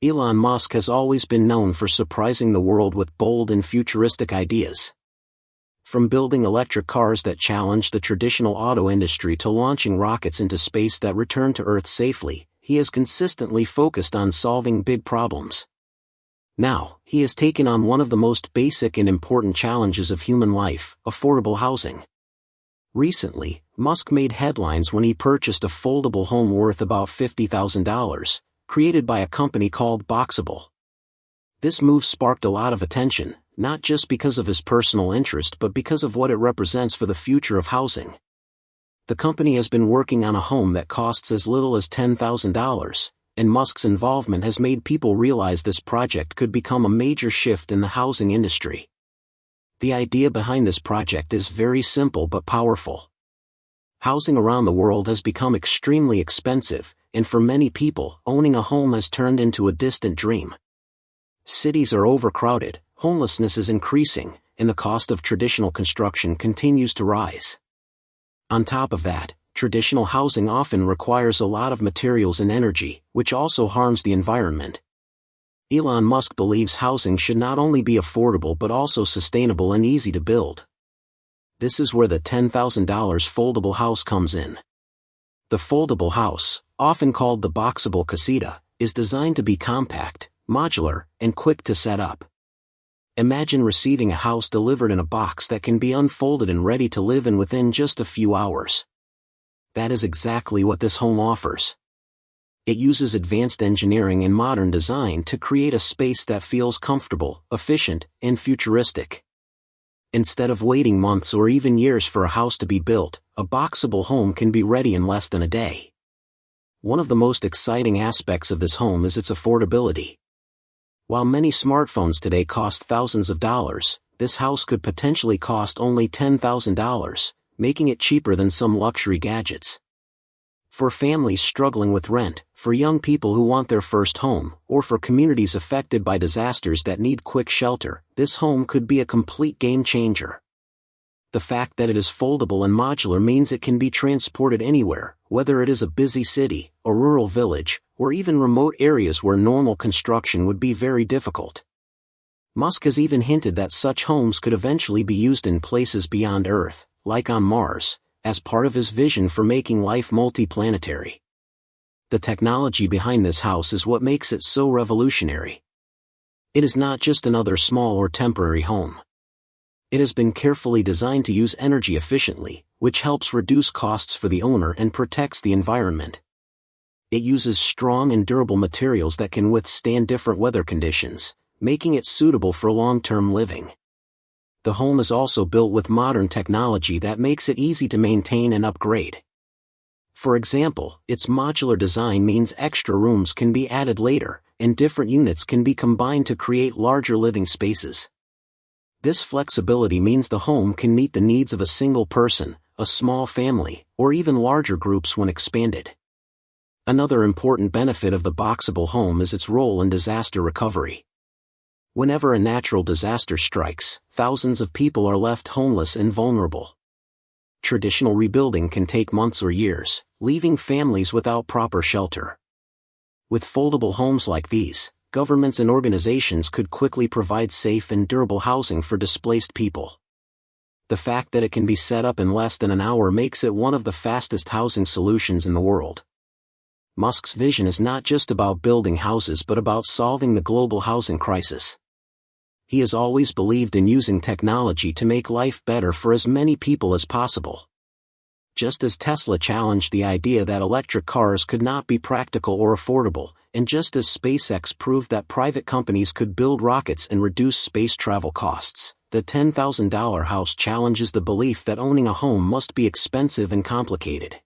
Elon Musk has always been known for surprising the world with bold and futuristic ideas. From building electric cars that challenge the traditional auto industry to launching rockets into space that return to Earth safely, he has consistently focused on solving big problems. Now, he has taken on one of the most basic and important challenges of human life: affordable housing. Recently, Musk made headlines when he purchased a foldable home worth about $50,000, created by a company called Boxable. This move sparked a lot of attention, not just because of his personal interest but because of what it represents for the future of housing. The company has been working on a home that costs as little as $10,000, and Musk's involvement has made people realize this project could become a major shift in the housing industry. The idea behind this project is very simple but powerful. Housing around the world has become extremely expensive, and for many people, owning a home has turned into a distant dream. Cities are overcrowded, homelessness is increasing, and the cost of traditional construction continues to rise. On top of that, traditional housing often requires a lot of materials and energy, which also harms the environment. Elon Musk believes housing should not only be affordable but also sustainable and easy to build. This is where the $10,000 foldable house comes in. The foldable house, often called the Boxable casita, is designed to be compact, modular, and quick to set up. Imagine receiving a house delivered in a box that can be unfolded and ready to live in within just a few hours. That is exactly what this home offers. It uses advanced engineering and modern design to create a space that feels comfortable, efficient, and futuristic. Instead of waiting months or even years for a house to be built, a Boxable home can be ready in less than a day. One of the most exciting aspects of this home is its affordability. While many smartphones today cost thousands of dollars, this house could potentially cost only $10,000, making it cheaper than some luxury gadgets. For families struggling with rent, for young people who want their first home, or for communities affected by disasters that need quick shelter, this home could be a complete game changer. The fact that it is foldable and modular means it can be transported anywhere, whether it is a busy city, a rural village, or even remote areas where normal construction would be very difficult. Musk has even hinted that such homes could eventually be used in places beyond Earth, like on Mars, as part of his vision for making life multiplanetary. The technology behind this house is what makes it so revolutionary. It is not just another small or temporary home. It has been carefully designed to use energy efficiently, which helps reduce costs for the owner and protects the environment. It uses strong and durable materials that can withstand different weather conditions, making it suitable for long-term living. The home is also built with modern technology that makes it easy to maintain and upgrade. For example, its modular design means extra rooms can be added later, and different units can be combined to create larger living spaces. This flexibility means the home can meet the needs of a single person, a small family, or even larger groups when expanded. Another important benefit of the Boxable home is its role in disaster recovery. Whenever a natural disaster strikes, thousands of people are left homeless and vulnerable. Traditional rebuilding can take months or years, leaving families without proper shelter. With foldable homes like these, governments and organizations could quickly provide safe and durable housing for displaced people. The fact that it can be set up in less than an hour makes it one of the fastest housing solutions in the world. Musk's vision is not just about building houses but about solving the global housing crisis. He has always believed in using technology to make life better for as many people as possible. Just as Tesla challenged the idea that electric cars could not be practical or affordable, and just as SpaceX proved that private companies could build rockets and reduce space travel costs, the $10,000 house challenges the belief that owning a home must be expensive and complicated.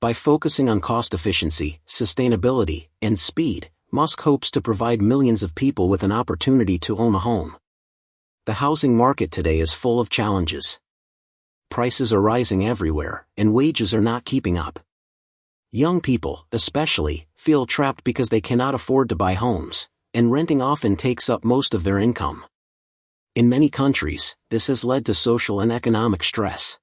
By focusing on cost efficiency, sustainability, and speed, Musk hopes to provide millions of people with an opportunity to own a home. The housing market today is full of challenges. Prices are rising everywhere, and wages are not keeping up. Young people, especially, feel trapped because they cannot afford to buy homes, and renting often takes up most of their income. In many countries, this has led to social and economic stress.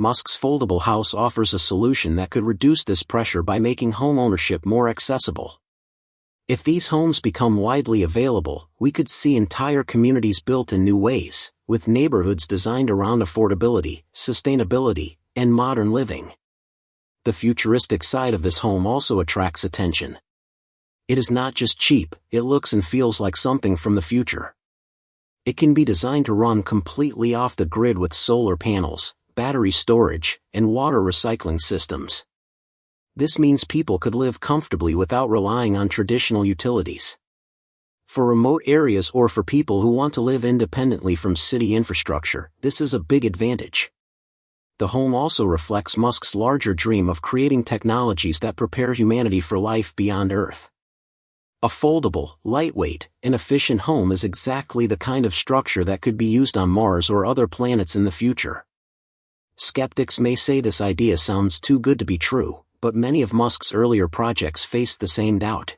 Musk's foldable house offers a solution that could reduce this pressure by making home ownership more accessible. If these homes become widely available, we could see entire communities built in new ways, with neighborhoods designed around affordability, sustainability, and modern living. The futuristic side of this home also attracts attention. It is not just cheap, it looks and feels like something from the future. It can be designed to run completely off the grid with solar panels, battery storage, and water recycling systems. This means people could live comfortably without relying on traditional utilities. For remote areas or for people who want to live independently from city infrastructure, this is a big advantage. The home also reflects Musk's larger dream of creating technologies that prepare humanity for life beyond Earth. A foldable, lightweight, and efficient home is exactly the kind of structure that could be used on Mars or other planets in the future. Skeptics may say this idea sounds too good to be true, but many of Musk's earlier projects faced the same doubt.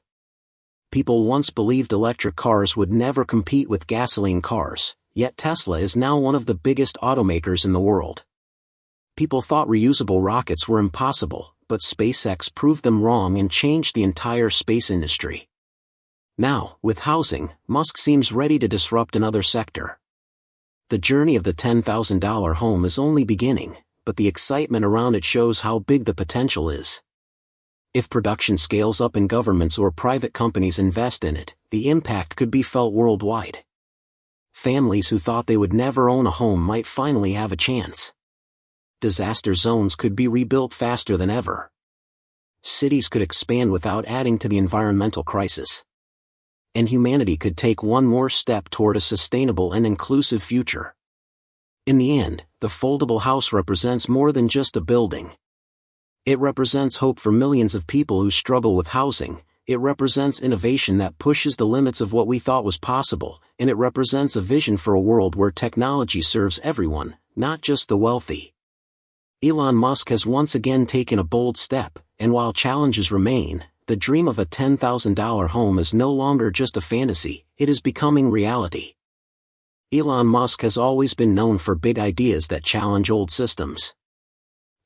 People once believed electric cars would never compete with gasoline cars, yet Tesla is now one of the biggest automakers in the world. People thought reusable rockets were impossible, but SpaceX proved them wrong and changed the entire space industry. Now, with housing, Musk seems ready to disrupt another sector. The journey of the $10,000 home is only beginning, but the excitement around it shows how big the potential is. If production scales up and governments or private companies invest in it, the impact could be felt worldwide. Families who thought they would never own a home might finally have a chance. Disaster zones could be rebuilt faster than ever. Cities could expand without adding to the environmental crisis. And humanity could take one more step toward a sustainable and inclusive future. In the end, the foldable house represents more than just a building. It represents hope for millions of people who struggle with housing, it represents innovation that pushes the limits of what we thought was possible, and it represents a vision for a world where technology serves everyone, not just the wealthy. Elon Musk has once again taken a bold step, and while challenges remain, the dream of a $10,000 home is no longer just a fantasy, it is becoming reality. Elon Musk has always been known for big ideas that challenge old systems.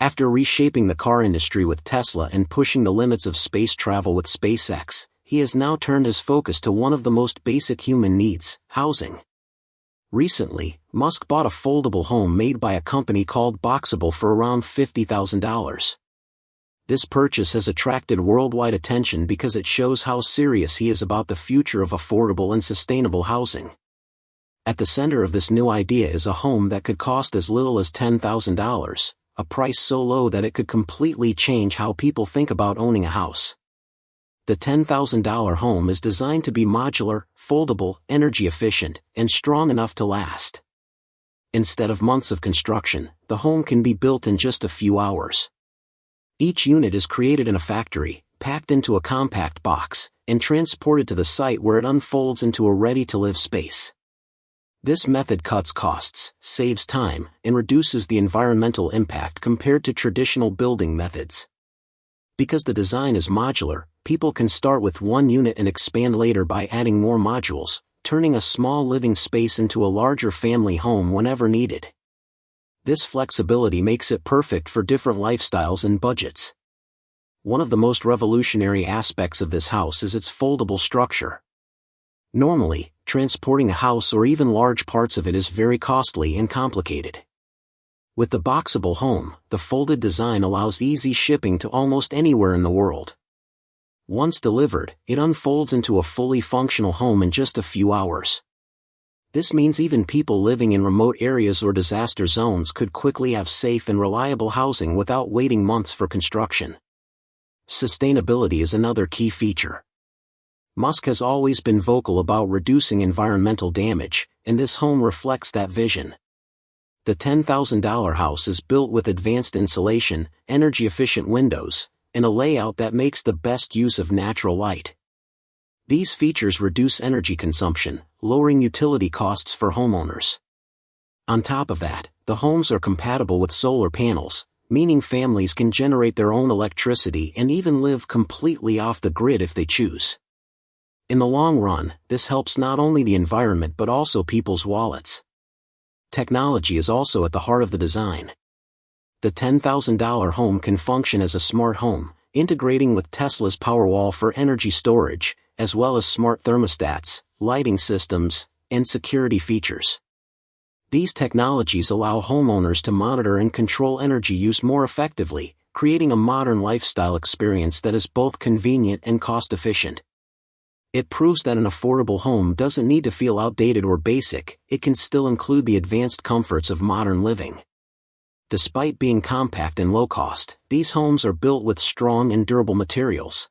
After reshaping the car industry with Tesla and pushing the limits of space travel with SpaceX, he has now turned his focus to one of the most basic human needs, housing. Recently, Musk bought a foldable home made by a company called Boxable for around $50,000. This purchase has attracted worldwide attention because it shows how serious he is about the future of affordable and sustainable housing. At the center of this new idea is a home that could cost as little as $10,000, a price so low that it could completely change how people think about owning a house. The $10,000 home is designed to be modular, foldable, energy efficient, and strong enough to last. Instead of months of construction, the home can be built in just a few hours. Each unit is created in a factory, packed into a compact box, and transported to the site where it unfolds into a ready-to-live space. This method cuts costs, saves time, and reduces the environmental impact compared to traditional building methods. Because the design is modular, people can start with one unit and expand later by adding more modules, turning a small living space into a larger family home whenever needed. This flexibility makes it perfect for different lifestyles and budgets. One of the most revolutionary aspects of this house is its foldable structure. Normally, transporting a house or even large parts of it is very costly and complicated. With the Boxable home, the folded design allows easy shipping to almost anywhere in the world. Once delivered, it unfolds into a fully functional home in just a few hours. This means even people living in remote areas or disaster zones could quickly have safe and reliable housing without waiting months for construction. Sustainability is another key feature. Musk has always been vocal about reducing environmental damage, and this home reflects that vision. The $10,000 house is built with advanced insulation, energy-efficient windows, and a layout that makes the best use of natural light. These features reduce energy consumption, lowering utility costs for homeowners. On top of that, the homes are compatible with solar panels, meaning families can generate their own electricity and even live completely off the grid if they choose. In the long run, this helps not only the environment but also people's wallets. Technology is also at the heart of the design. The $10,000 home can function as a smart home, integrating with Tesla's Powerwall for energy storage, as well as smart thermostats, lighting systems, and security features. These technologies allow homeowners to monitor and control energy use more effectively, creating a modern lifestyle experience that is both convenient and cost-efficient. It proves that an affordable home doesn't need to feel outdated or basic, it can still include the advanced comforts of modern living. Despite being compact and low-cost, these homes are built with strong and durable materials.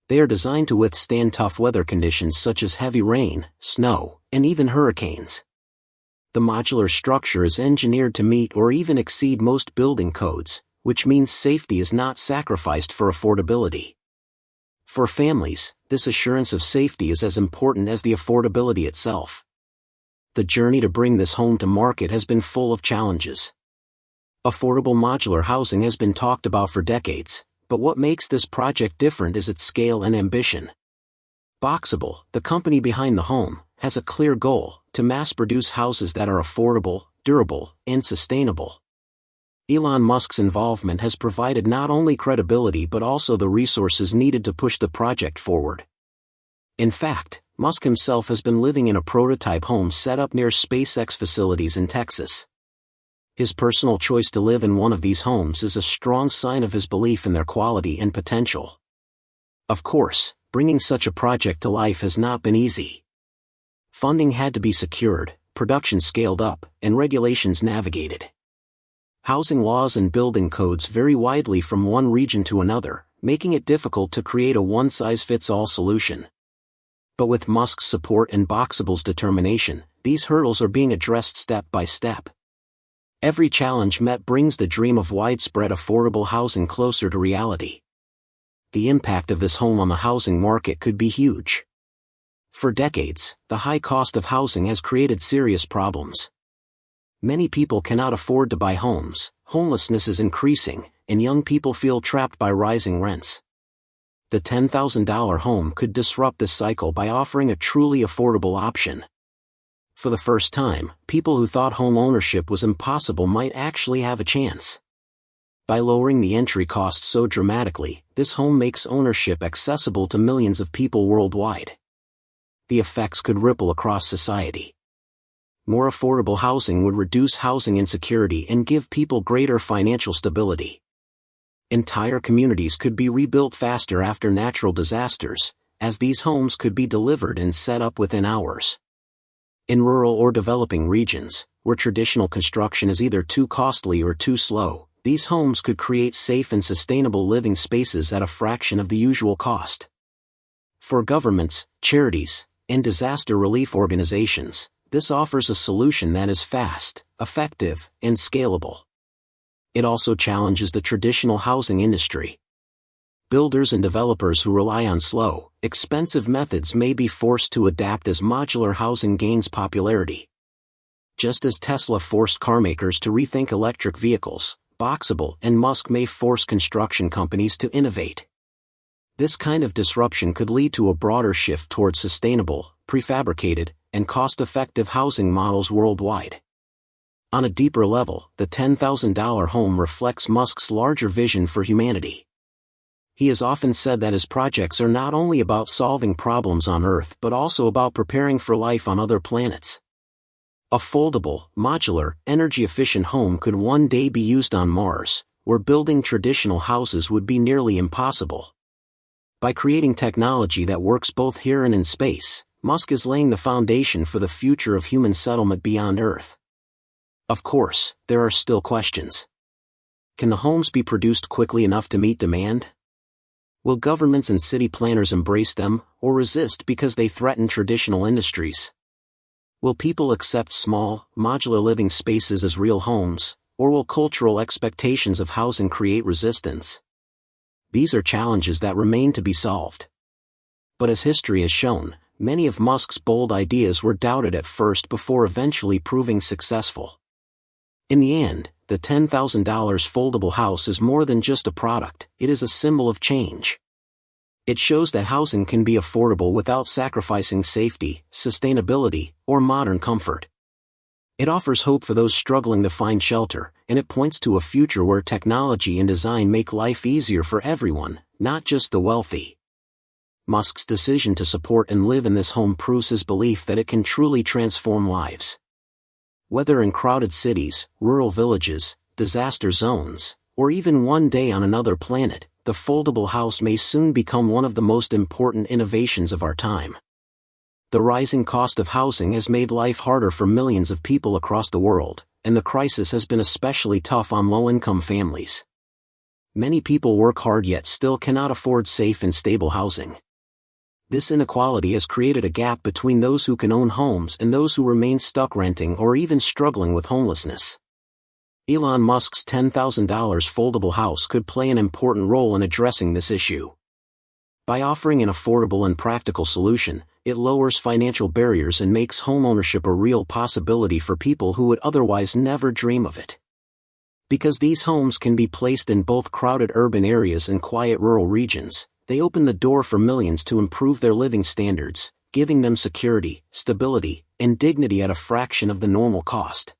They are designed to withstand tough weather conditions such as heavy rain, snow, and even hurricanes. The modular structure is engineered to meet or even exceed most building codes, which means safety is not sacrificed for affordability. For families, this assurance of safety is as important as the affordability itself. The journey to bring this home to market has been full of challenges. Affordable modular housing has been talked about for decades, but what makes this project different is its scale and ambition. Boxable, the company behind the home, has a clear goal: to mass-produce houses that are affordable, durable, and sustainable. Elon Musk's involvement has provided not only credibility but also the resources needed to push the project forward. In fact, Musk himself has been living in a prototype home set up near SpaceX facilities in Texas. His personal choice to live in one of these homes is a strong sign of his belief in their quality and potential. Of course, bringing such a project to life has not been easy. Funding had to be secured, production scaled up, and regulations navigated. Housing laws and building codes vary widely from one region to another, making it difficult to create a one-size-fits-all solution. But with Musk's support and Boxable's determination, these hurdles are being addressed step by step. Every challenge met brings the dream of widespread affordable housing closer to reality. The impact of this home on the housing market could be huge. For decades, the high cost of housing has created serious problems. Many people cannot afford to buy homes, homelessness is increasing, and young people feel trapped by rising rents. The $10,000 home could disrupt this cycle by offering a truly affordable option. For the first time, people who thought home ownership was impossible might actually have a chance. By lowering the entry cost so dramatically, this home makes ownership accessible to millions of people worldwide. The effects could ripple across society. More affordable housing would reduce housing insecurity and give people greater financial stability. Entire communities could be rebuilt faster after natural disasters, as these homes could be delivered and set up within hours. In rural or developing regions, where traditional construction is either too costly or too slow, these homes could create safe and sustainable living spaces at a fraction of the usual cost. For governments, charities, and disaster relief organizations, this offers a solution that is fast, effective, and scalable. It also challenges the traditional housing industry. Builders and developers who rely on slow, expensive methods may be forced to adapt as modular housing gains popularity. Just as Tesla forced carmakers to rethink electric vehicles, Boxable and Musk may force construction companies to innovate. This kind of disruption could lead to a broader shift towards sustainable, prefabricated, and cost-effective housing models worldwide. On a deeper level, the $10,000 home reflects Musk's larger vision for humanity. He has often said that his projects are not only about solving problems on Earth but also about preparing for life on other planets. A foldable, modular, energy-efficient home could one day be used on Mars, where building traditional houses would be nearly impossible. By creating technology that works both here and in space, Musk is laying the foundation for the future of human settlement beyond Earth. Of course, there are still questions. Can the homes be produced quickly enough to meet demand? Will governments and city planners embrace them, or resist because they threaten traditional industries? Will people accept small, modular living spaces as real homes, or will cultural expectations of housing create resistance? These are challenges that remain to be solved. But as history has shown, many of Musk's bold ideas were doubted at first before eventually proving successful. In the end, the $10,000 foldable house is more than just a product, it is a symbol of change. It shows that housing can be affordable without sacrificing safety, sustainability, or modern comfort. It offers hope for those struggling to find shelter, and it points to a future where technology and design make life easier for everyone, not just the wealthy. Musk's decision to support and live in this home proves his belief that it can truly transform lives. Whether in crowded cities, rural villages, disaster zones, or even one day on another planet, the foldable house may soon become one of the most important innovations of our time. The rising cost of housing has made life harder for millions of people across the world, and the crisis has been especially tough on low-income families. Many people work hard yet still cannot afford safe and stable housing. This inequality has created a gap between those who can own homes and those who remain stuck renting or even struggling with homelessness. Elon Musk's $10,000 foldable house could play an important role in addressing this issue. By offering an affordable and practical solution, it lowers financial barriers and makes homeownership a real possibility for people who would otherwise never dream of it. Because these homes can be placed in both crowded urban areas and quiet rural regions, they open the door for millions to improve their living standards, giving them security, stability, and dignity at a fraction of the normal cost.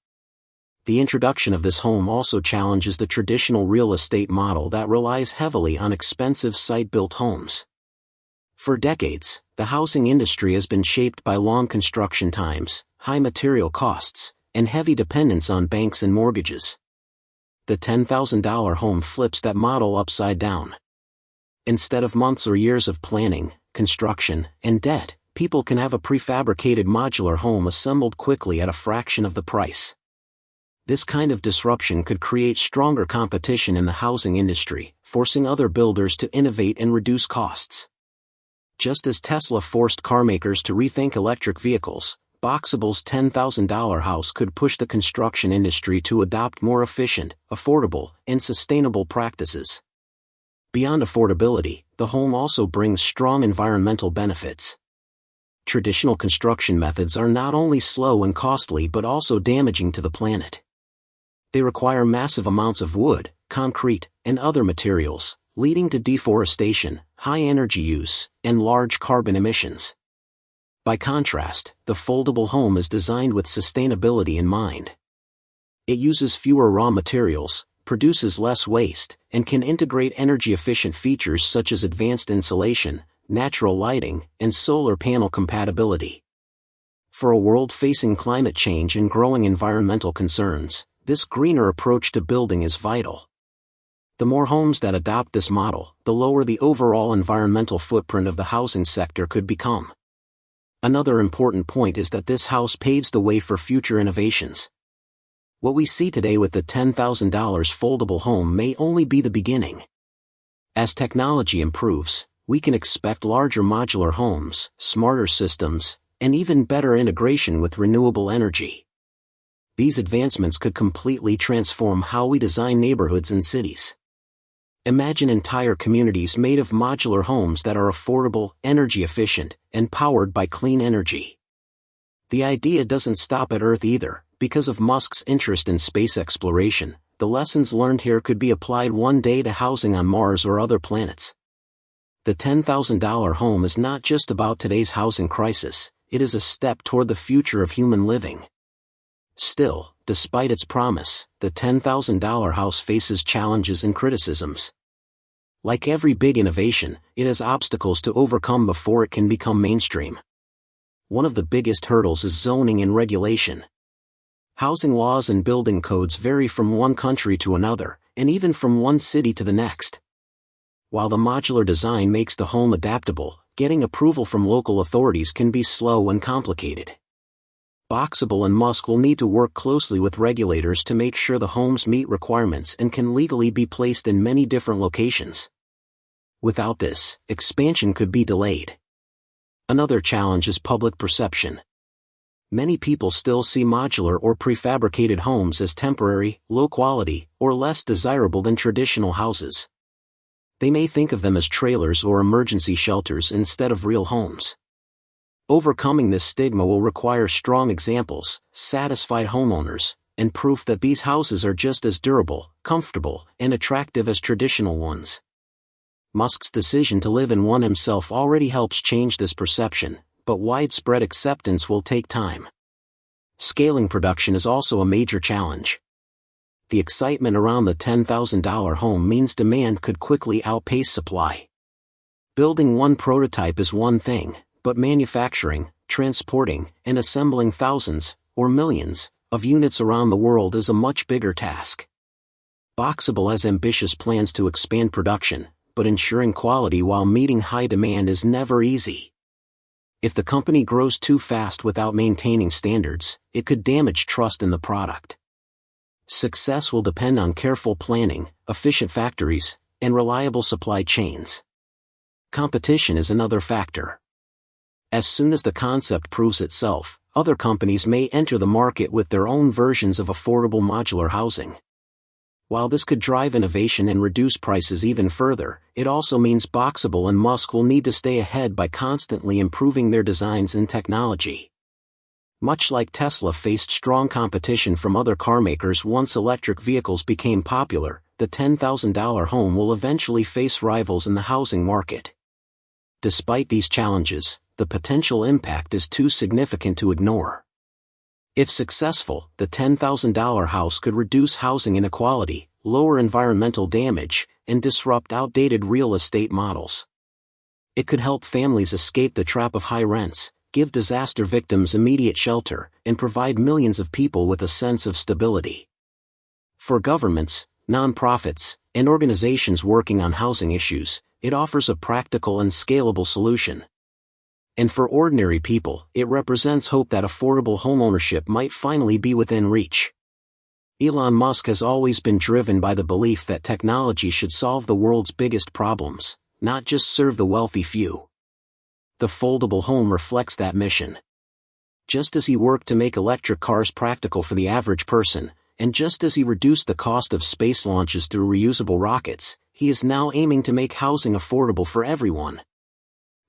The introduction of this home also challenges the traditional real estate model that relies heavily on expensive site-built homes. For decades, the housing industry has been shaped by long construction times, high material costs, and heavy dependence on banks and mortgages. The $10,000 home flips that model upside down. Instead of months or years of planning, construction, and debt, people can have a prefabricated modular home assembled quickly at a fraction of the price. This kind of disruption could create stronger competition in the housing industry, forcing other builders to innovate and reduce costs. Just as Tesla forced carmakers to rethink electric vehicles, Boxable's $10,000 house could push the construction industry to adopt more efficient, affordable, and sustainable practices. Beyond affordability, the home also brings strong environmental benefits. Traditional construction methods are not only slow and costly but also damaging to the planet. They require massive amounts of wood, concrete, and other materials, leading to deforestation, high energy use, and large carbon emissions. By contrast, the foldable home is designed with sustainability in mind. It uses fewer raw materials, produces less waste, and can integrate energy-efficient features such as advanced insulation, natural lighting, and solar panel compatibility. For a world facing climate change and growing environmental concerns, this greener approach to building is vital. The more homes that adopt this model, the lower the overall environmental footprint of the housing sector could become. Another important point is that this house paves the way for future innovations. What we see today with the $10,000 foldable home may only be the beginning. As technology improves, we can expect larger modular homes, smarter systems, and even better integration with renewable energy. These advancements could completely transform how we design neighborhoods and cities. Imagine entire communities made of modular homes that are affordable, energy efficient, and powered by clean energy. The idea doesn't stop at Earth either. Because of Musk's interest in space exploration, the lessons learned here could be applied one day to housing on Mars or other planets. The $10,000 home is not just about today's housing crisis, it is a step toward the future of human living. Still, despite its promise, the $10,000 house faces challenges and criticisms. Like every big innovation, it has obstacles to overcome before it can become mainstream. One of the biggest hurdles is zoning and regulation. Housing laws and building codes vary from one country to another, and even from one city to the next. While the modular design makes the home adaptable, getting approval from local authorities can be slow and complicated. Boxable and Musk will need to work closely with regulators to make sure the homes meet requirements and can legally be placed in many different locations. Without this, expansion could be delayed. Another challenge is public perception. Many people still see modular or prefabricated homes as temporary, low quality, or less desirable than traditional houses. They may think of them as trailers or emergency shelters instead of real homes. Overcoming this stigma will require strong examples, satisfied homeowners, and proof that these houses are just as durable, comfortable, and attractive as traditional ones. Musk's decision to live in one himself already helps change this perception, but widespread acceptance will take time. Scaling production is also a major challenge. The excitement around the $10,000 home means demand could quickly outpace supply. Building one prototype is one thing, but manufacturing, transporting, and assembling thousands, or millions, of units around the world is a much bigger task. Boxable has ambitious plans to expand production, but ensuring quality while meeting high demand is never easy. If the company grows too fast without maintaining standards, it could damage trust in the product. Success will depend on careful planning, efficient factories, and reliable supply chains. Competition is another factor. As soon as the concept proves itself, other companies may enter the market with their own versions of affordable modular housing. While this could drive innovation and reduce prices even further, it also means Boxable and Musk will need to stay ahead by constantly improving their designs and technology. Much like Tesla faced strong competition from other carmakers once electric vehicles became popular, the $10,000 home will eventually face rivals in the housing market. Despite these challenges, the potential impact is too significant to ignore. If successful, the $10,000 house could reduce housing inequality, lower environmental damage, and disrupt outdated real estate models. It could help families escape the trap of high rents, give disaster victims immediate shelter, and provide millions of people with a sense of stability. For governments, nonprofits, and organizations working on housing issues, it offers a practical and scalable solution. And for ordinary people, it represents hope that affordable homeownership might finally be within reach. Elon Musk has always been driven by the belief that technology should solve the world's biggest problems, not just serve the wealthy few. The foldable home reflects that mission. Just as he worked to make electric cars practical for the average person, and just as he reduced the cost of space launches through reusable rockets, he is now aiming to make housing affordable for everyone.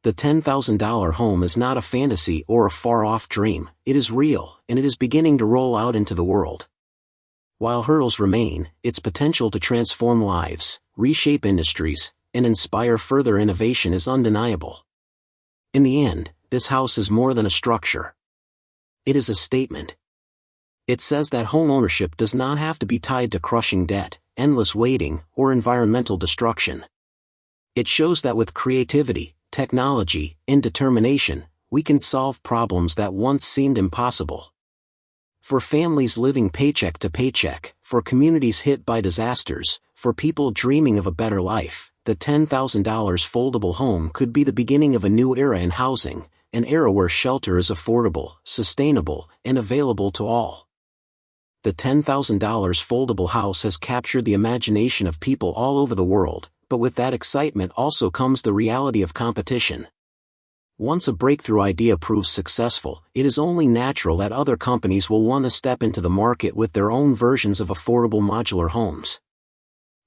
The $10,000 home is not a fantasy or a far-off dream, it is real, and it is beginning to roll out into the world. While hurdles remain, its potential to transform lives, reshape industries, and inspire further innovation is undeniable. In the end, this house is more than a structure. It is a statement. It says that homeownership does not have to be tied to crushing debt, endless waiting, or environmental destruction. It shows that with creativity, technology, and determination, we can solve problems that once seemed impossible. For families living paycheck to paycheck, for communities hit by disasters, for people dreaming of a better life, the $10,000 foldable home could be the beginning of a new era in housing, an era where shelter is affordable, sustainable, and available to all. The $10,000 foldable house has captured the imagination of people all over the world, but with that excitement also comes the reality of competition. Once a breakthrough idea proves successful, it is only natural that other companies will want to step into the market with their own versions of affordable modular homes.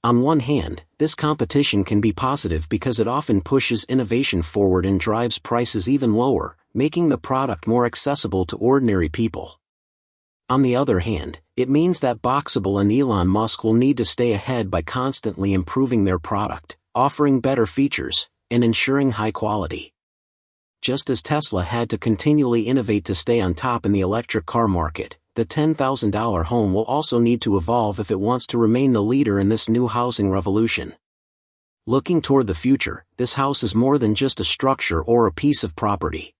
On one hand, this competition can be positive because it often pushes innovation forward and drives prices even lower, making the product more accessible to ordinary people. On the other hand, it means that Boxable and Elon Musk will need to stay ahead by constantly improving their product, offering better features, and ensuring high quality. Just as Tesla had to continually innovate to stay on top in the electric car market, the $10,000 home will also need to evolve if it wants to remain the leader in this new housing revolution. Looking toward the future, this house is more than just a structure or a piece of property.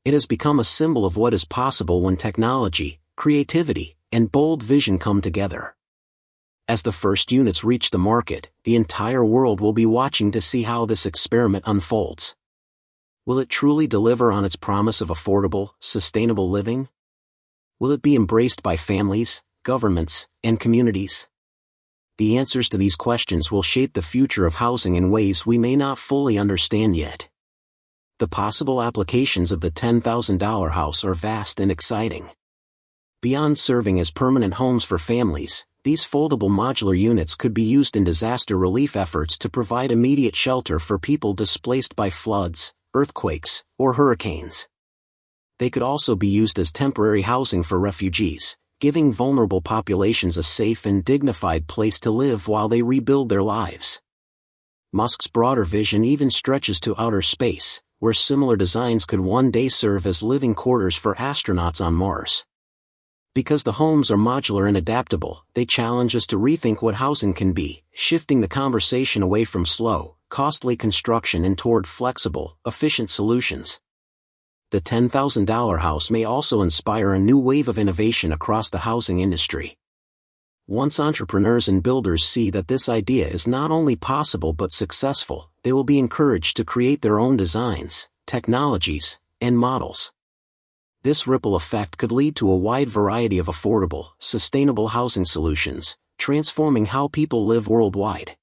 It has become a symbol of what is possible when technology, creativity, and bold vision come together. As the first units reach the market, the entire world will be watching to see how this experiment unfolds. Will it truly deliver on its promise of affordable, sustainable living? Will it be embraced by families, governments, and communities? The answers to these questions will shape the future of housing in ways we may not fully understand yet. The possible applications of the $10,000 house are vast and exciting. Beyond serving as permanent homes for families, these foldable modular units could be used in disaster relief efforts to provide immediate shelter for people displaced by floods, earthquakes, or hurricanes. They could also be used as temporary housing for refugees, giving vulnerable populations a safe and dignified place to live while they rebuild their lives. Musk's broader vision even stretches to outer space, where similar designs could one day serve as living quarters for astronauts on Mars. Because the homes are modular and adaptable, they challenge us to rethink what housing can be, shifting the conversation away from slow, costly construction and toward flexible, efficient solutions. The $10,000 house may also inspire a new wave of innovation across the housing industry. Once entrepreneurs and builders see that this idea is not only possible but successful, they will be encouraged to create their own designs, technologies, and models. This ripple effect could lead to a wide variety of affordable, sustainable housing solutions, transforming how people live worldwide.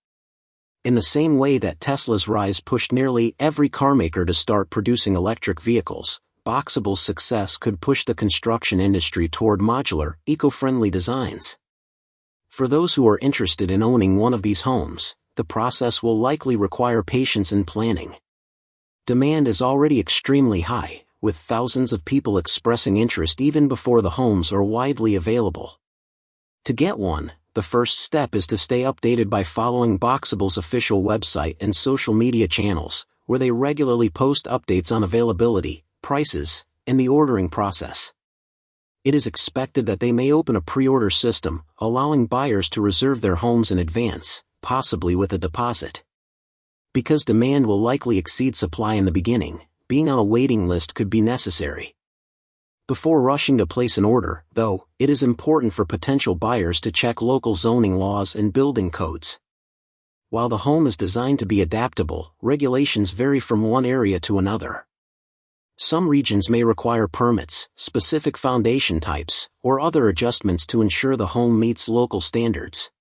In the same way that Tesla's rise pushed nearly every carmaker to start producing electric vehicles, Boxable's success could push the construction industry toward modular, eco-friendly designs. For those who are interested in owning one of these homes, the process will likely require patience and planning. Demand is already extremely high, with thousands of people expressing interest even before the homes are widely available. To get one, the first step is to stay updated by following Boxable's official website and social media channels, where they regularly post updates on availability, prices, and the ordering process. It is expected that they may open a pre-order system, allowing buyers to reserve their homes in advance, possibly with a deposit. Because demand will likely exceed supply in the beginning, being on a waiting list could be necessary. Before rushing to place an order, though, it is important for potential buyers to check local zoning laws and building codes. While the home is designed to be adaptable, regulations vary from one area to another. Some regions may require permits, specific foundation types, or other adjustments to ensure the home meets local standards.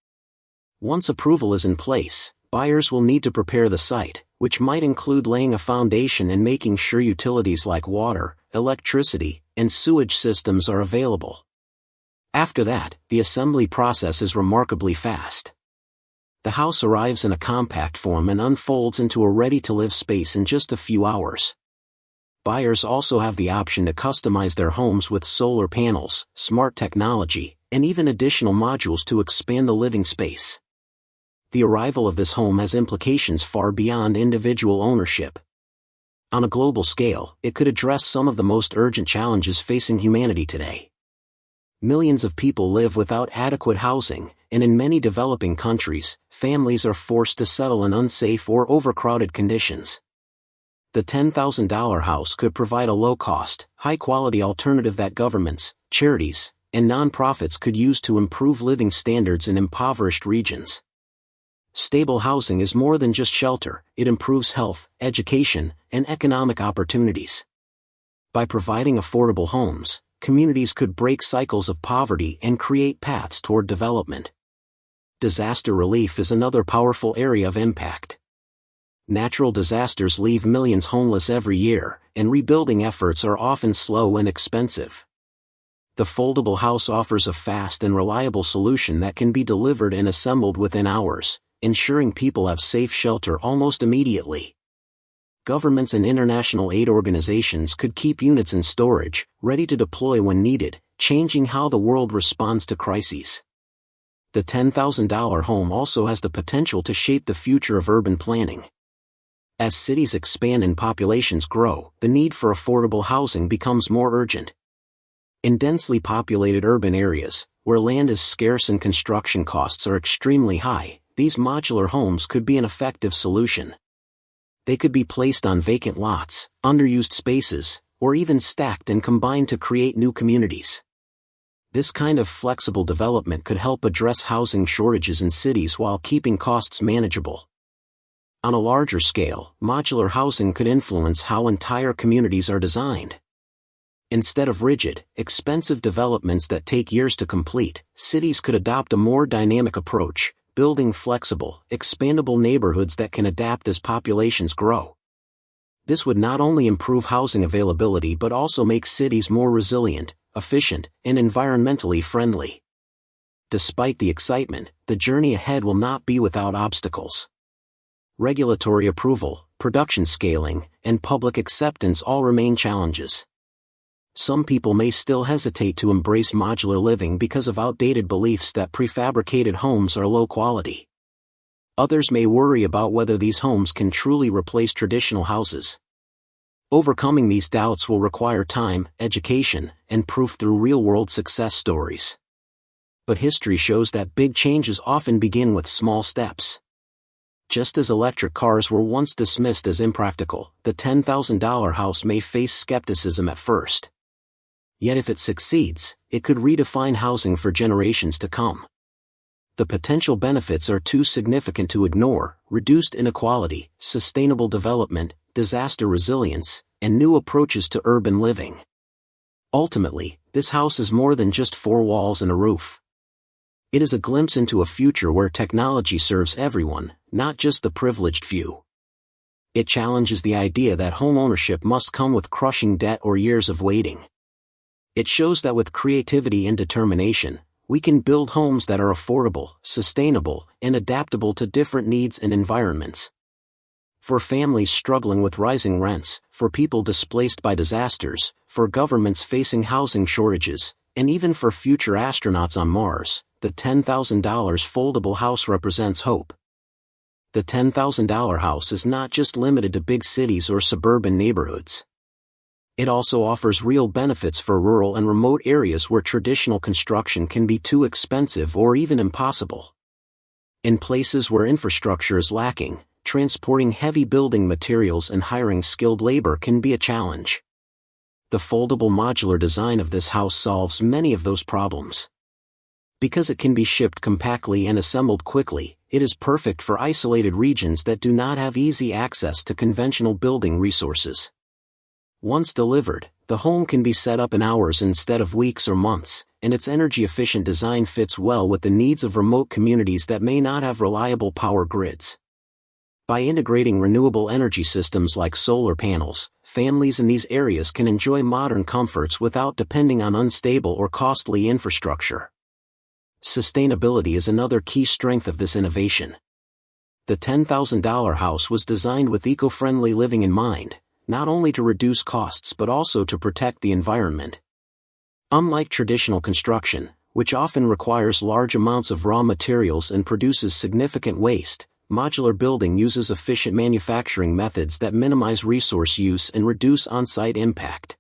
Once approval is in place, buyers will need to prepare the site, which might include laying a foundation and making sure utilities like water, electricity, and sewage systems are available. After that, the assembly process is remarkably fast. The house arrives in a compact form and unfolds into a ready-to-live space in just a few hours. Buyers also have the option to customize their homes with solar panels, smart technology, and even additional modules to expand the living space. The arrival of this home has implications far beyond individual ownership. On a global scale, it could address some of the most urgent challenges facing humanity today. Millions of people live without adequate housing, and in many developing countries, families are forced to settle in unsafe or overcrowded conditions. The $10,000 house could provide a low-cost, high-quality alternative that governments, charities, and nonprofits could use to improve living standards in impoverished regions. Stable housing is more than just shelter, it improves health, education, and economic opportunities. By providing affordable homes, communities could break cycles of poverty and create paths toward development. Disaster relief is another powerful area of impact. Natural disasters leave millions homeless every year, and rebuilding efforts are often slow and expensive. The foldable house offers a fast and reliable solution that can be delivered and assembled within hours, ensuring people have safe shelter almost immediately. Governments and international aid organizations could keep units in storage, ready to deploy when needed, changing how the world responds to crises. The $10,000 home also has the potential to shape the future of urban planning. As cities expand and populations grow, the need for affordable housing becomes more urgent. In densely populated urban areas, where land is scarce and construction costs are extremely high, these modular homes could be an effective solution. They could be placed on vacant lots, underused spaces, or even stacked and combined to create new communities. This kind of flexible development could help address housing shortages in cities while keeping costs manageable. On a larger scale, modular housing could influence how entire communities are designed. Instead of rigid, expensive developments that take years to complete, cities could adopt a more dynamic approach, building flexible, expandable neighborhoods that can adapt as populations grow. This would not only improve housing availability but also make cities more resilient, efficient, and environmentally friendly. Despite the excitement, the journey ahead will not be without obstacles. Regulatory approval, production scaling, and public acceptance all remain challenges. Some people may still hesitate to embrace modular living because of outdated beliefs that prefabricated homes are low quality. Others may worry about whether these homes can truly replace traditional houses. Overcoming these doubts will require time, education, and proof through real-world success stories. But history shows that big changes often begin with small steps. Just as electric cars were once dismissed as impractical, the $10,000 house may face skepticism at first. Yet if it succeeds, it could redefine housing for generations to come. The potential benefits are too significant to ignore: reduced inequality, sustainable development, disaster resilience, and new approaches to urban living. Ultimately, this house is more than just four walls and a roof. It is a glimpse into a future where technology serves everyone, not just the privileged few. It challenges the idea that homeownership must come with crushing debt or years of waiting. It shows that with creativity and determination, we can build homes that are affordable, sustainable, and adaptable to different needs and environments. For families struggling with rising rents, for people displaced by disasters, for governments facing housing shortages, and even for future astronauts on Mars, the $10,000 foldable house represents hope. The $10,000 house is not just limited to big cities or suburban neighborhoods. It also offers real benefits for rural and remote areas where traditional construction can be too expensive or even impossible. In places where infrastructure is lacking, transporting heavy building materials and hiring skilled labor can be a challenge. The foldable modular design of this house solves many of those problems. Because it can be shipped compactly and assembled quickly, it is perfect for isolated regions that do not have easy access to conventional building resources. Once delivered, the home can be set up in hours instead of weeks or months, and its energy-efficient design fits well with the needs of remote communities that may not have reliable power grids. By integrating renewable energy systems like solar panels, families in these areas can enjoy modern comforts without depending on unstable or costly infrastructure. Sustainability is another key strength of this innovation. The $10,000 house was designed with eco-friendly living in mind, not only to reduce costs but also to protect the environment. Unlike traditional construction, which often requires large amounts of raw materials and produces significant waste, modular building uses efficient manufacturing methods that minimize resource use and reduce on-site impact.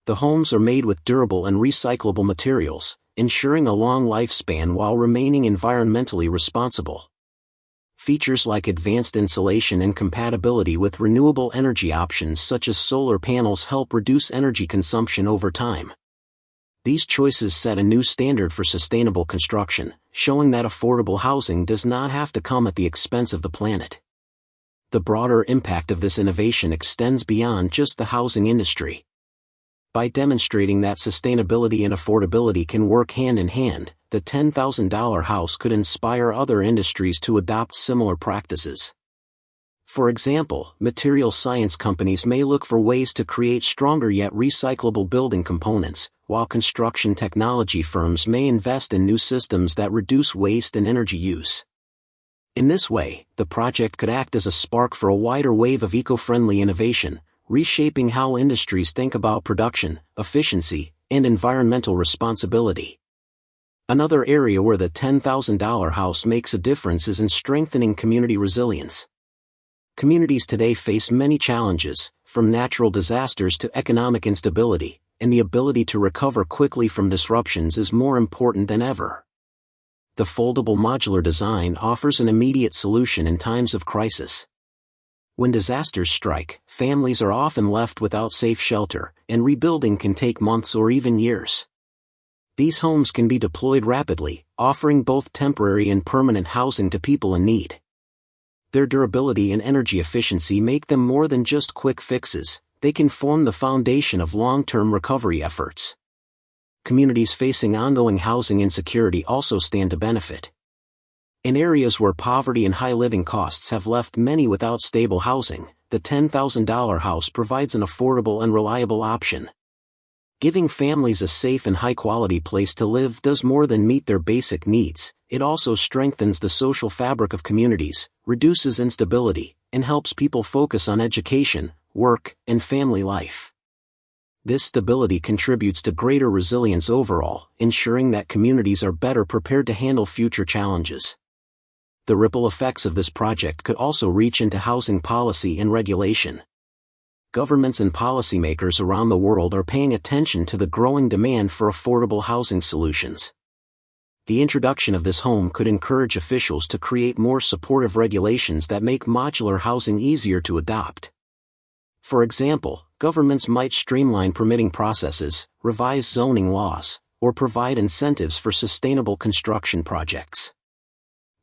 The homes are made with durable and recyclable materials, ensuring a long lifespan while remaining environmentally responsible. Features like advanced insulation and compatibility with renewable energy options such as solar panels help reduce energy consumption over time. These choices set a new standard for sustainable construction, showing that affordable housing does not have to come at the expense of the planet. The broader impact of this innovation extends beyond just the housing industry. By demonstrating that sustainability and affordability can work hand in hand, the $10,000 house could inspire other industries to adopt similar practices. For example, material science companies may look for ways to create stronger yet recyclable building components, while construction technology firms may invest in new systems that reduce waste and energy use. In this way, the project could act as a spark for a wider wave of eco-friendly innovation, reshaping how industries think about production, efficiency, and environmental responsibility. Another area where the $10,000 house makes a difference is in strengthening community resilience. Communities today face many challenges, from natural disasters to economic instability, and the ability to recover quickly from disruptions is more important than ever. The foldable modular design offers an immediate solution in times of crisis. When disasters strike, families are often left without safe shelter, and rebuilding can take months or even years. These homes can be deployed rapidly, offering both temporary and permanent housing to people in need. Their durability and energy efficiency make them more than just quick fixes; they can form the foundation of long-term recovery efforts. Communities facing ongoing housing insecurity also stand to benefit. In areas where poverty and high living costs have left many without stable housing, the $10,000 house provides an affordable and reliable option. Giving families a safe and high-quality place to live does more than meet their basic needs; it also strengthens the social fabric of communities, reduces instability, and helps people focus on education, work, and family life. This stability contributes to greater resilience overall, ensuring that communities are better prepared to handle future challenges. The ripple effects of this project could also reach into housing policy and regulation. Governments and policymakers around the world are paying attention to the growing demand for affordable housing solutions. The introduction of this home could encourage officials to create more supportive regulations that make modular housing easier to adopt. For example, governments might streamline permitting processes, revise zoning laws, or provide incentives for sustainable construction projects.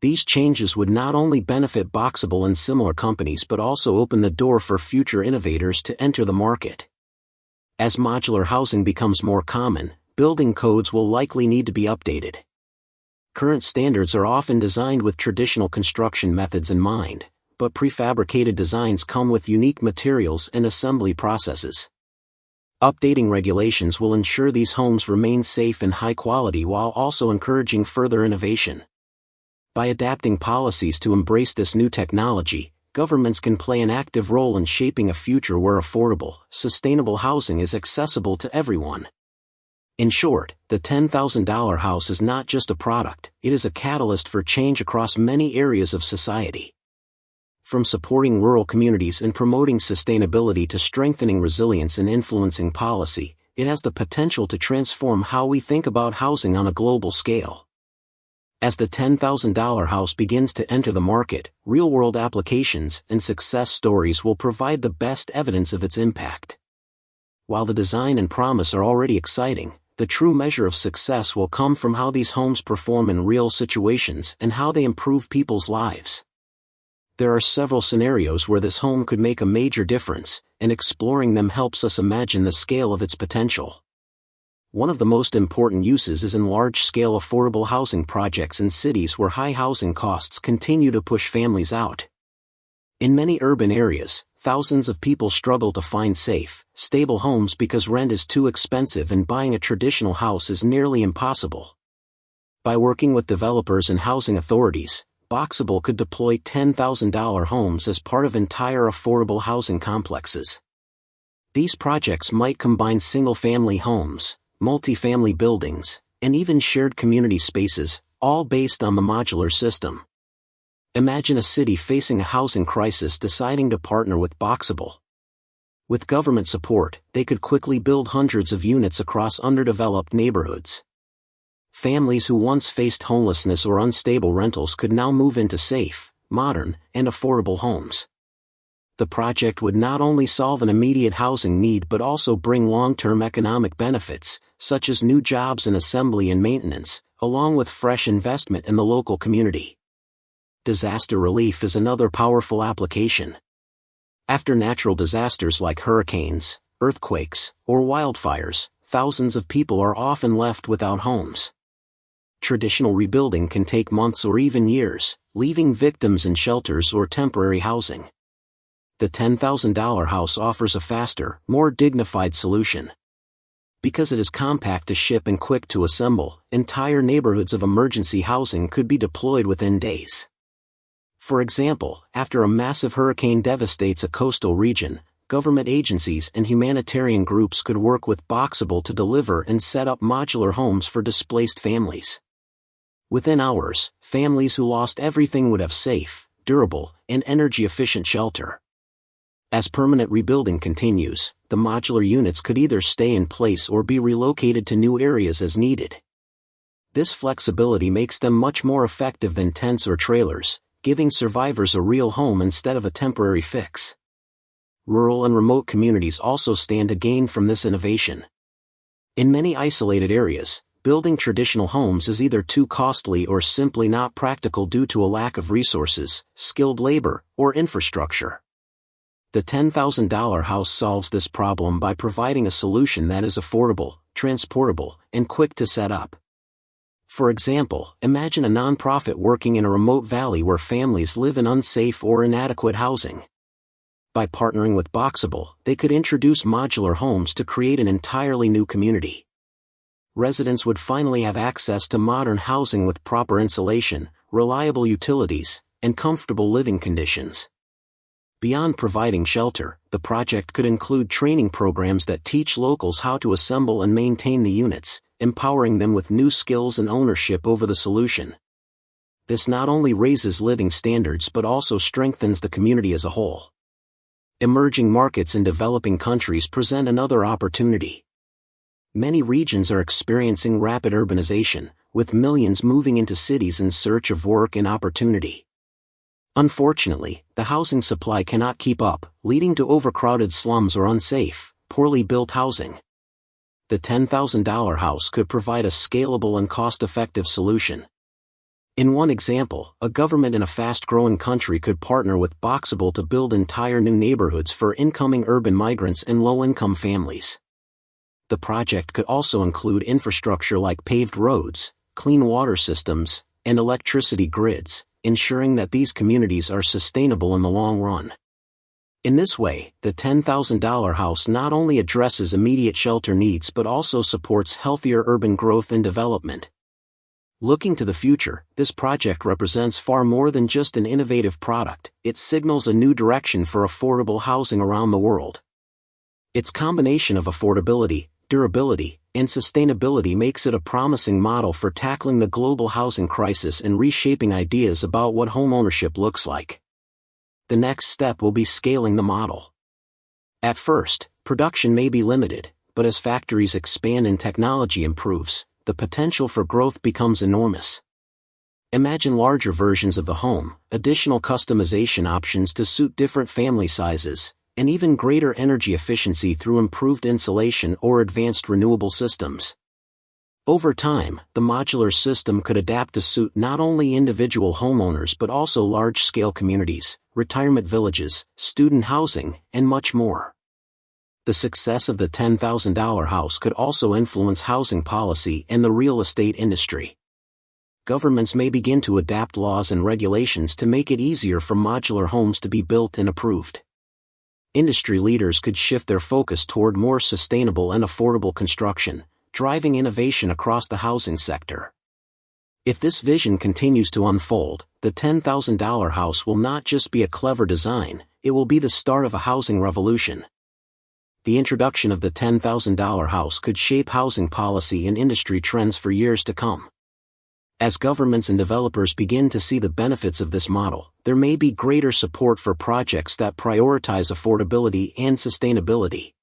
These changes would not only benefit Boxable and similar companies but also open the door for future innovators to enter the market. As modular housing becomes more common, building codes will likely need to be updated. Current standards are often designed with traditional construction methods in mind, but prefabricated designs come with unique materials and assembly processes. Updating regulations will ensure these homes remain safe and high quality while also encouraging further innovation. By adapting policies to embrace this new technology, governments can play an active role in shaping a future where affordable, sustainable housing is accessible to everyone. In short, the $10,000 house is not just a product, it is a catalyst for change across many areas of society. From supporting rural communities and promoting sustainability to strengthening resilience and influencing policy, it has the potential to transform how we think about housing on a global scale. As the $10,000 house begins to enter the market, real-world applications and success stories will provide the best evidence of its impact. While the design and promise are already exciting, the true measure of success will come from how these homes perform in real situations and how they improve people's lives. There are several scenarios where this home could make a major difference, and exploring them helps us imagine the scale of its potential. One of the most important uses is in large-scale affordable housing projects in cities where high housing costs continue to push families out. In many urban areas, thousands of people struggle to find safe, stable homes because rent is too expensive and buying a traditional house is nearly impossible. By working with developers and housing authorities, Boxable could deploy $10,000 homes as part of entire affordable housing complexes. These projects might combine single-family homes, multi-family buildings, and even shared community spaces, all based on the modular system. Imagine a city facing a housing crisis deciding to partner with Boxable. With government support, they could quickly build hundreds of units across underdeveloped neighborhoods. Families who once faced homelessness or unstable rentals could now move into safe, modern, and affordable homes. The project would not only solve an immediate housing need but also bring long-term economic benefits, such as new jobs in assembly and maintenance, along with fresh investment in the local community. Disaster relief is another powerful application. After natural disasters like hurricanes, earthquakes, or wildfires, thousands of people are often left without homes. Traditional rebuilding can take months or even years, leaving victims in shelters or temporary housing. The $10,000 house offers a faster, more dignified solution. Because it is compact to ship and quick to assemble, entire neighborhoods of emergency housing could be deployed within days. For example, after a massive hurricane devastates a coastal region, government agencies and humanitarian groups could work with Boxable to deliver and set up modular homes for displaced families. Within hours, families who lost everything would have safe, durable, and energy-efficient shelter. As permanent rebuilding continues, the modular units could either stay in place or be relocated to new areas as needed. This flexibility makes them much more effective than tents or trailers, giving survivors a real home instead of a temporary fix. Rural and remote communities also stand to gain from this innovation. In many isolated areas, building traditional homes is either too costly or simply not practical due to a lack of resources, skilled labor, or infrastructure. The $10,000 house solves this problem by providing a solution that is affordable, transportable, and quick to set up. For example, imagine a nonprofit working in a remote valley where families live in unsafe or inadequate housing. By partnering with Boxable, they could introduce modular homes to create an entirely new community. Residents would finally have access to modern housing with proper insulation, reliable utilities, and comfortable living conditions. Beyond providing shelter, the project could include training programs that teach locals how to assemble and maintain the units, empowering them with new skills and ownership over the solution. This not only raises living standards but also strengthens the community as a whole. Emerging markets in developing countries present another opportunity. Many regions are experiencing rapid urbanization, with millions moving into cities in search of work and opportunity. Unfortunately, the housing supply cannot keep up, leading to overcrowded slums or unsafe, poorly built housing. The $10,000 house could provide a scalable and cost-effective solution. In one example, a government in a fast-growing country could partner with Boxable to build entire new neighborhoods for incoming urban migrants and low-income families. The project could also include infrastructure like paved roads, clean water systems, and electricity grids, ensuring that these communities are sustainable in the long run. In this way, the $10,000 house not only addresses immediate shelter needs but also supports healthier urban growth and development. Looking to the future, this project represents far more than just an innovative product. It signals a new direction for affordable housing around the world. Its combination of affordability, durability, and sustainability makes it a promising model for tackling the global housing crisis and reshaping ideas about what homeownership looks like. The next step will be scaling the model. At first, production may be limited, but as factories expand and technology improves, the potential for growth becomes enormous. Imagine larger versions of the home, additional customization options to suit different family sizes, and even greater energy efficiency through improved insulation or advanced renewable systems. Over time, the modular system could adapt to suit not only individual homeowners but also large-scale communities, retirement villages, student housing, and much more. The success of the $10,000 house could also influence housing policy and the real estate industry. Governments may begin to adapt laws and regulations to make it easier for modular homes to be built and approved. Industry leaders could shift their focus toward more sustainable and affordable construction, driving innovation across the housing sector. If this vision continues to unfold, the $10,000 house will not just be a clever design, it will be the start of a housing revolution. The introduction of the $10,000 house could shape housing policy and industry trends for years to come. As governments and developers begin to see the benefits of this model, there may be greater support for projects that prioritize affordability and sustainability.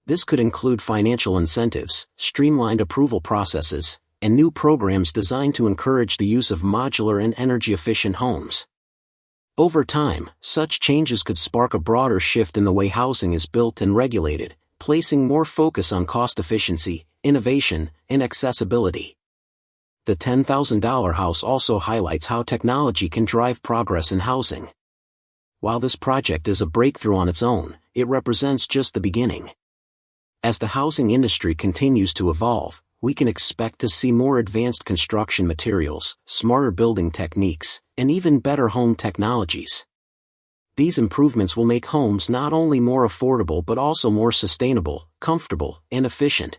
This could include financial incentives, streamlined approval processes, and new programs designed to encourage the use of modular and energy-efficient homes. Over time, such changes could spark a broader shift in the way housing is built and regulated, placing more focus on cost efficiency, innovation, and accessibility. The $10,000 house also highlights how technology can drive progress in housing. While this project is a breakthrough on its own, it represents just the beginning. As the housing industry continues to evolve, we can expect to see more advanced construction materials, smarter building techniques, and even better home technologies. These improvements will make homes not only more affordable but also more sustainable, comfortable, and efficient.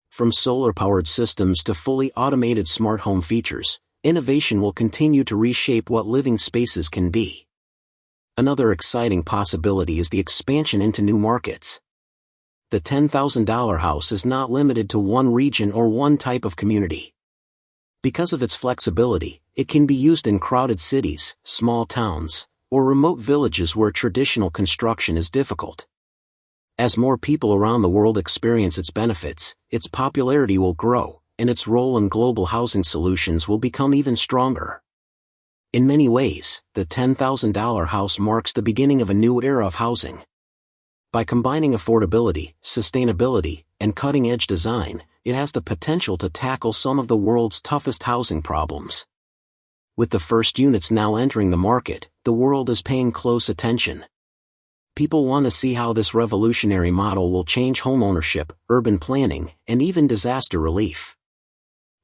From solar-powered systems to fully automated smart home features, innovation will continue to reshape what living spaces can be. Another exciting possibility is the expansion into new markets. The $10,000 house is not limited to one region or one type of community. Because of its flexibility, it can be used in crowded cities, small towns, or remote villages where traditional construction is difficult. As more people around the world experience its benefits, its popularity will grow, and its role in global housing solutions will become even stronger. In many ways, the $10,000 house marks the beginning of a new era of housing. By combining affordability, sustainability, and cutting-edge design, it has the potential to tackle some of the world's toughest housing problems. With the first units now entering the market, the world is paying close attention. People want to see how this revolutionary model will change homeownership, urban planning, and even disaster relief.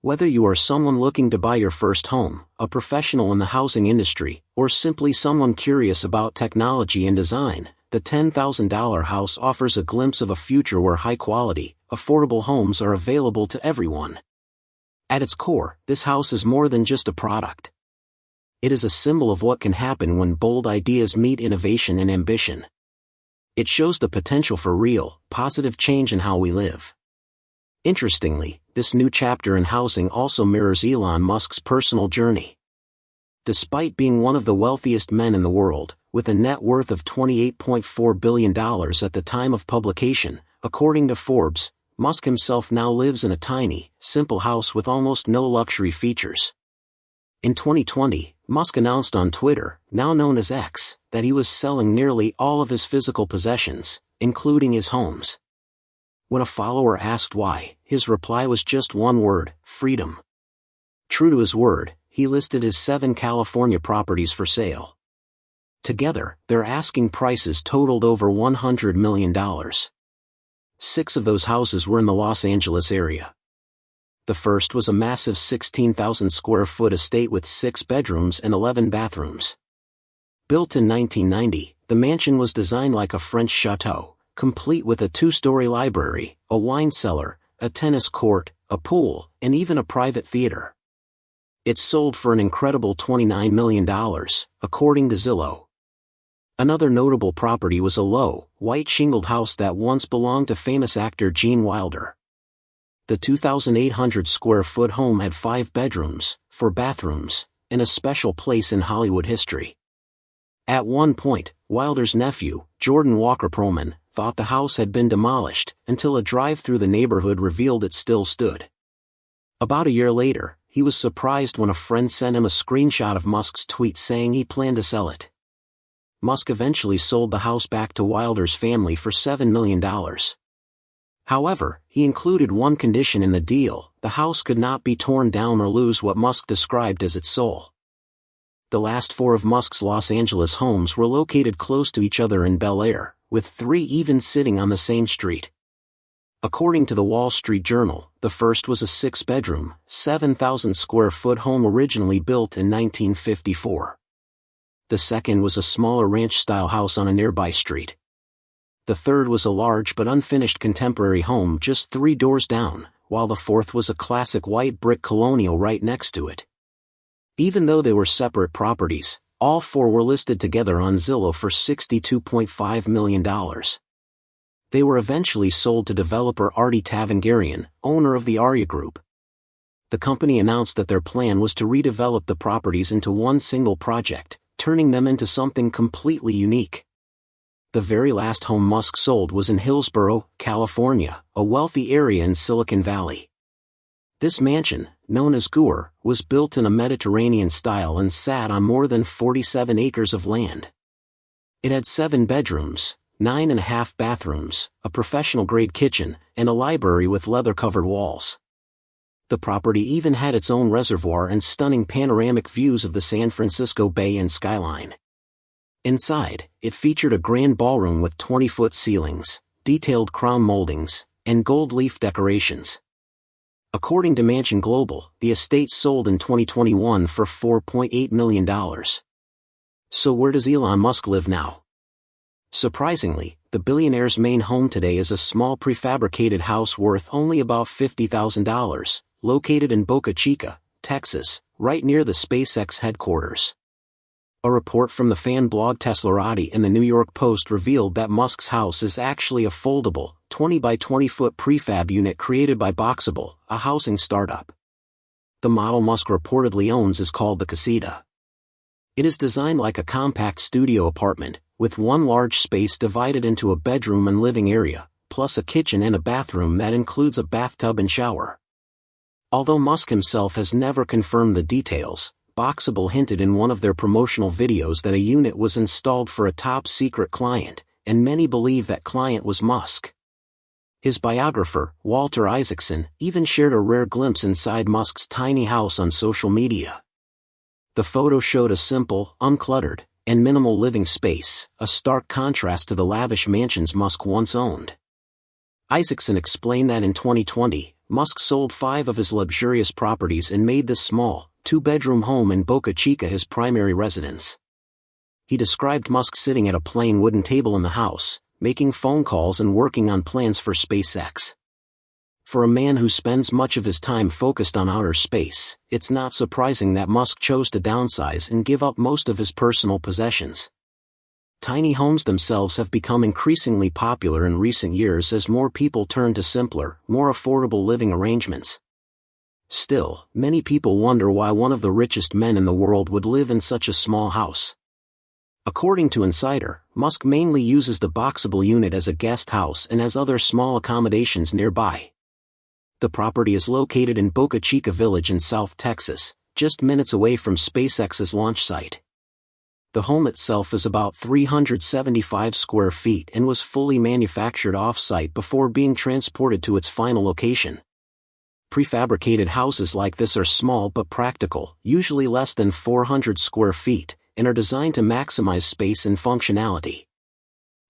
Whether you are someone looking to buy your first home, a professional in the housing industry, or simply someone curious about technology and design, the $10,000 house offers a glimpse of a future where high-quality, affordable homes are available to everyone. At its core, this house is more than just a product. It is a symbol of what can happen when bold ideas meet innovation and ambition. It shows the potential for real, positive change in how we live. Interestingly, this new chapter in housing also mirrors Elon Musk's personal journey. Despite being one of the wealthiest men in the world, with a net worth of $28.4 billion at the time of publication, according to Forbes, Musk himself now lives in a tiny, simple house with almost no luxury features. In 2020, Musk announced on Twitter, now known as X, that he was selling nearly all of his physical possessions, including his homes. When a follower asked why, his reply was just one word: freedom. True to his word, he listed his 7 California properties for sale. Together, their asking prices totaled over $100 million. 6 of those houses were in the Los Angeles area. The first was a massive 16,000 square foot estate with 6 bedrooms and 11 bathrooms. Built in 1990, the mansion was designed like a French chateau, complete with a 2-story library, a wine cellar, a tennis court, a pool, and even a private theater. It sold for an incredible $29 million, according to Zillow. Another notable property was a low, white shingled house that once belonged to famous actor Gene Wilder. The 2,800 square foot home had 5 bedrooms, 4 bathrooms, and a special place in Hollywood history. At one point, Wilder's nephew, Jordan Walker Perlman, thought the house had been demolished, until a drive through the neighborhood revealed it still stood. About a year later, he was surprised when a friend sent him a screenshot of Musk's tweet saying he planned to sell it. Musk eventually sold the house back to Wilder's family for $7 million. However, he included one condition in the deal: the house could not be torn down or lose what Musk described as its soul. The last 4 of Musk's Los Angeles homes were located close to each other in Bel Air, with 3 even sitting on the same street. According to the Wall Street Journal, the first was a 6-bedroom, 7,000 square foot home originally built in 1954. The second was a smaller ranch-style house on a nearby street. The third was a large but unfinished contemporary home just 3 doors down, while the fourth was a classic white brick colonial right next to it. Even though they were separate properties, all 4 were listed together on Zillow for $62.5 million. They were eventually sold to developer Artie Tavangarian, owner of the Arya Group. The company announced that their plan was to redevelop the properties into one single project, turning them into something completely unique. The very last home Musk sold was in Hillsborough, California, a wealthy area in Silicon Valley. This mansion, known as Gur, was built in a Mediterranean style and sat on more than 47 acres of land. It had 7 bedrooms, 9.5 bathrooms, a professional-grade kitchen, and a library with leather-covered walls. The property even had its own reservoir and stunning panoramic views of the San Francisco Bay and skyline. Inside, it featured a grand ballroom with 20-foot ceilings, detailed crown moldings, and gold leaf decorations. According to Mansion Global, the estate sold in 2021 for $4.8 million. So where does Elon Musk live now? Surprisingly, the billionaire's main home today is a small prefabricated house worth only about $50,000, located in Boca Chica, Texas, right near the SpaceX headquarters. A report from the fan blog Teslarati and the New York Post revealed that Musk's house is actually a foldable, 20 by 20 foot prefab unit created by Boxable, a housing startup. The model Musk reportedly owns is called the Casita. It is designed like a compact studio apartment, with one large space divided into a bedroom and living area, plus a kitchen and a bathroom that includes a bathtub and shower. Although Musk himself has never confirmed the details, Boxable hinted in one of their promotional videos that a unit was installed for a top-secret client, and many believe that client was Musk. His biographer, Walter Isaacson, even shared a rare glimpse inside Musk's tiny house on social media. The photo showed a simple, uncluttered, and minimal living space, a stark contrast to the lavish mansions Musk once owned. Isaacson explained that in 2020, Musk sold 5 of his luxurious properties and made this small, 2-bedroom home in Boca Chica his primary residence. He described Musk sitting at a plain wooden table in the house, making phone calls and working on plans for SpaceX. For a man who spends much of his time focused on outer space, it's not surprising that Musk chose to downsize and give up most of his personal possessions. Tiny homes themselves have become increasingly popular in recent years as more people turn to simpler, more affordable living arrangements. Still, many people wonder why one of the richest men in the world would live in such a small house. According to Insider, Musk mainly uses the boxable unit as a guest house and has other small accommodations nearby. The property is located in Boca Chica Village in South Texas, just minutes away from SpaceX's launch site. The home itself is about 375 square feet and was fully manufactured off-site before being transported to its final location. Prefabricated houses like this are small but practical, usually less than 400 square feet, and are designed to maximize space and functionality.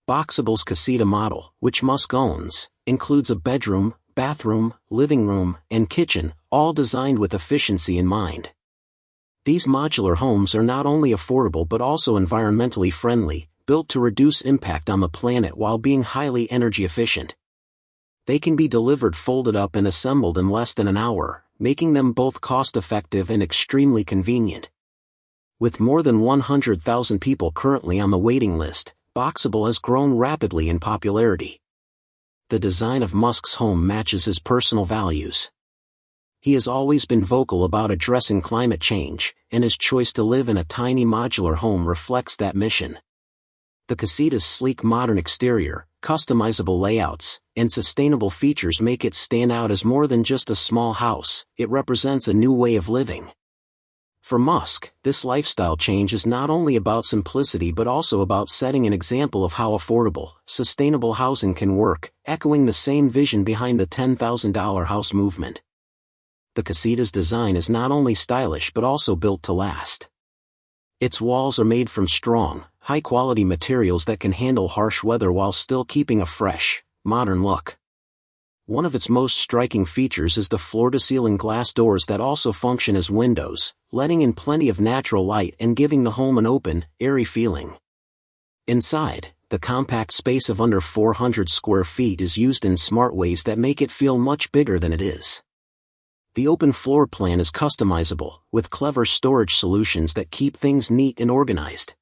Boxable's Casita model, which Musk owns, includes a bedroom, bathroom, living room, and kitchen, all designed with efficiency in mind. These modular homes are not only affordable but also environmentally friendly, built to reduce impact on the planet while being highly energy efficient. They can be delivered folded up and assembled in less than an hour, making them both cost-effective and extremely convenient. With more than 100,000 people currently on the waiting list, Boxable has grown rapidly in popularity. The design of Musk's home matches his personal values. He has always been vocal about addressing climate change, and his choice to live in a tiny modular home reflects that mission. The Casita's sleek modern exterior, customizable layouts, and sustainable features make it stand out as more than just a small house. It represents a new way of living. For Musk, this lifestyle change is not only about simplicity but also about setting an example of how affordable, sustainable housing can work, echoing the same vision behind the $10,000 house movement. The Casita's design is not only stylish but also built to last. Its walls are made from strong, high-quality materials that can handle harsh weather while still keeping a fresh, modern look. One of its most striking features is the floor-to-ceiling glass doors that also function as windows, letting in plenty of natural light and giving the home an open, airy feeling. Inside, the compact space of under 400 square feet is used in smart ways that make it feel much bigger than it is. The open floor plan is customizable, with clever storage solutions that keep things neat and organized.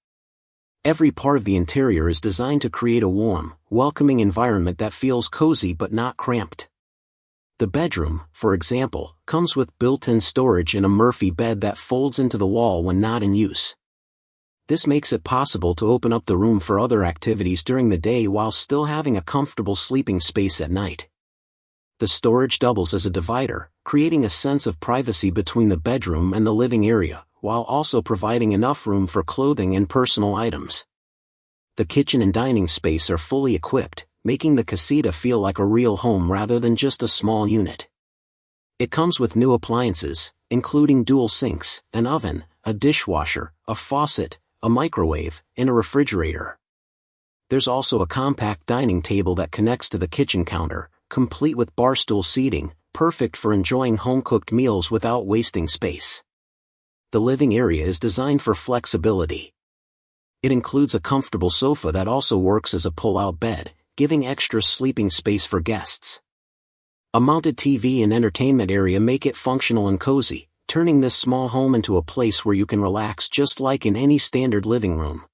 Every part of the interior is designed to create a warm, welcoming environment that feels cozy but not cramped. The bedroom, for example, comes with built-in storage and a Murphy bed that folds into the wall when not in use. This makes it possible to open up the room for other activities during the day while still having a comfortable sleeping space at night. The storage doubles as a divider, creating a sense of privacy between the bedroom and the living area, while also providing enough room for clothing and personal items. The kitchen and dining space are fully equipped, making the Casita feel like a real home rather than just a small unit. It comes with new appliances, including dual sinks, an oven, a dishwasher, a faucet, a microwave, and a refrigerator. There's also a compact dining table that connects to the kitchen counter, complete with barstool seating, perfect for enjoying home-cooked meals without wasting space. The living area is designed for flexibility. It includes a comfortable sofa that also works as a pull-out bed, giving extra sleeping space for guests. A mounted TV and entertainment area make it functional and cozy, turning this small home into a place where you can relax just like in any standard living room.